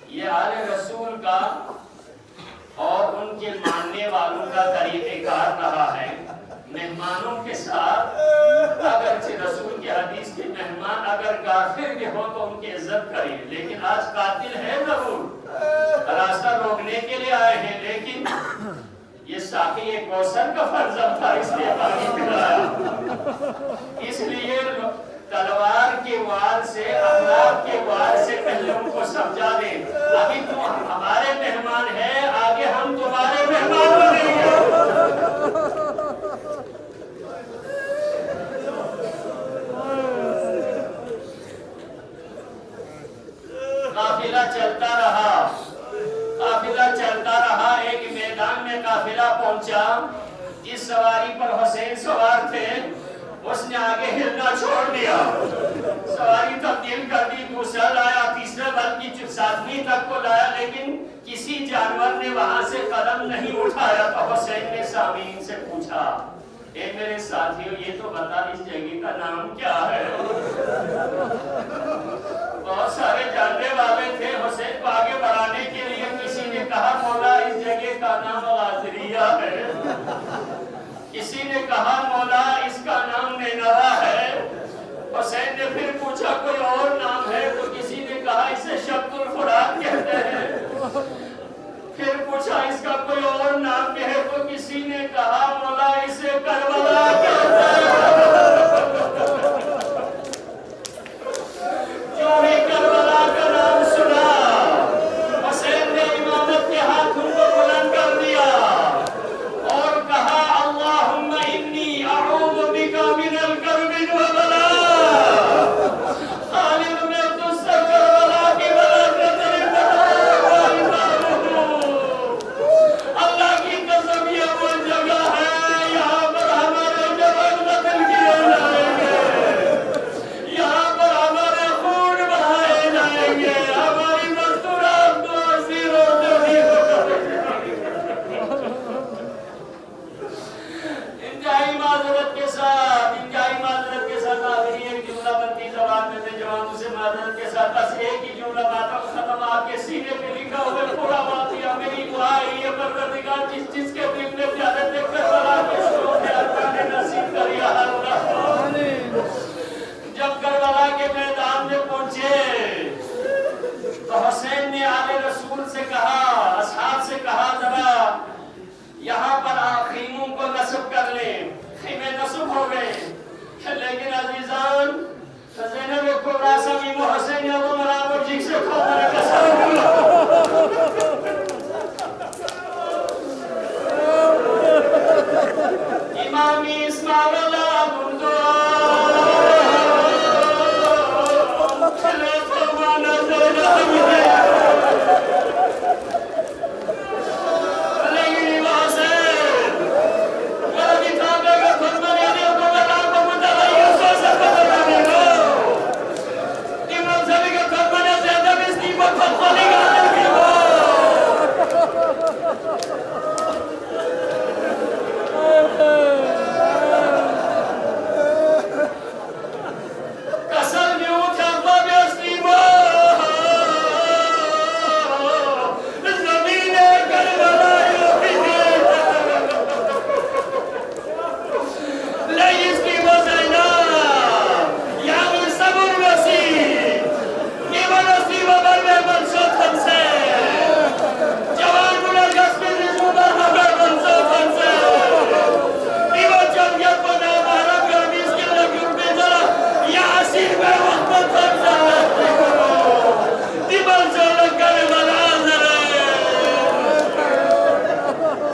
یہ آل رسول کا اور ان کے ماننے والوں کا طریقہ کار رہا ہے. مہمانوں کے ساتھ، اگرچہ رسول کی حدیث کے مہمان اگر کافر بھی ہو تو ان کی عزت کریں، لیکن آج قاتل ہے ضرور، راستہ روکنے کے لیے آئے ہیں، لیکن یہ ساقی ایک کوثر کا فرزند تھا، اس لیے پانی پلایا. اس لیے تلوار کے وار سے، اخلاق کے وار سے پہلے ان کو سمجھا دیں، ابھی تم ہمارے مہمان ہیں، آگے ہم تمہارے مہمان بنیں گے. قافلہ چلتا رہا، قافلہ چلتا رہا. ایک میدان میں قافلہ پہنچا، جس سواری پر حسین سوار تھے اس نے آگے ہلنا چھوڑ دیا، سواری تبدیل کر دی، دوسرا لایا، تیسرا بلکہ ساتویں تک کو لایا، لیکن کسی جانور نے وہاں سے قدم نہیں اٹھایا. تو حسین نے سامعین سے پوچھا، اے میرے ساتھیوں یہ تو بتا اس جگہ کا نام کیا ہے؟ بہت سارے جاننے والے تھے حسین کو آگے بڑھانے کے لیے. کسی نے کہا مولا اس جگہ کا نام غازریہ ہے، کسی نے کہا مولا اس کا نام نینوا ہے. حسین نے پھر پوچھا کوئی اور نام ہے؟ تو کسی نے کہا اسے شبت الفرات کہتے ہیں. پھر پوچھا اس کا کوئی اور نام بھی ہے؟ تو کسی نے کہا مولا اسے کربلا کہتے ہیں. جو بھی کربلا کا نام سنا، حسین نے امامت کے ہاتھوں کو بلند کر دیا اور کہا اللہم انی اعوذ بک معذرت کے ساتھ انتہائی معذرت کے ساتھ آخری ایک جملہ بنتی زبان میں سے جوانوں سے معذرت کے ساتھ بس ایک ہی جملہ ماتم ختم آپ کے سینے پہ لکھا ہوئے پورا واقعہ میری دعا ہے پروردگار جس جس کے دل میں زیادت کربلا کے شروع میں اللہ نے نصیب کر یا اللہ جب کربلا کے میدان میں پہنچے تو حسین نے آل رسول سے کہا اصحاب سے کہا ذرا یہاں پر آپ خیموں کو نصب کر لیں خیمے نصب ہو گئے لیکن عزیزان زینب کبریٰ سمیم و حسین یا وہ مرابر جیک سے کھو مرے قسم امامی اسماعیل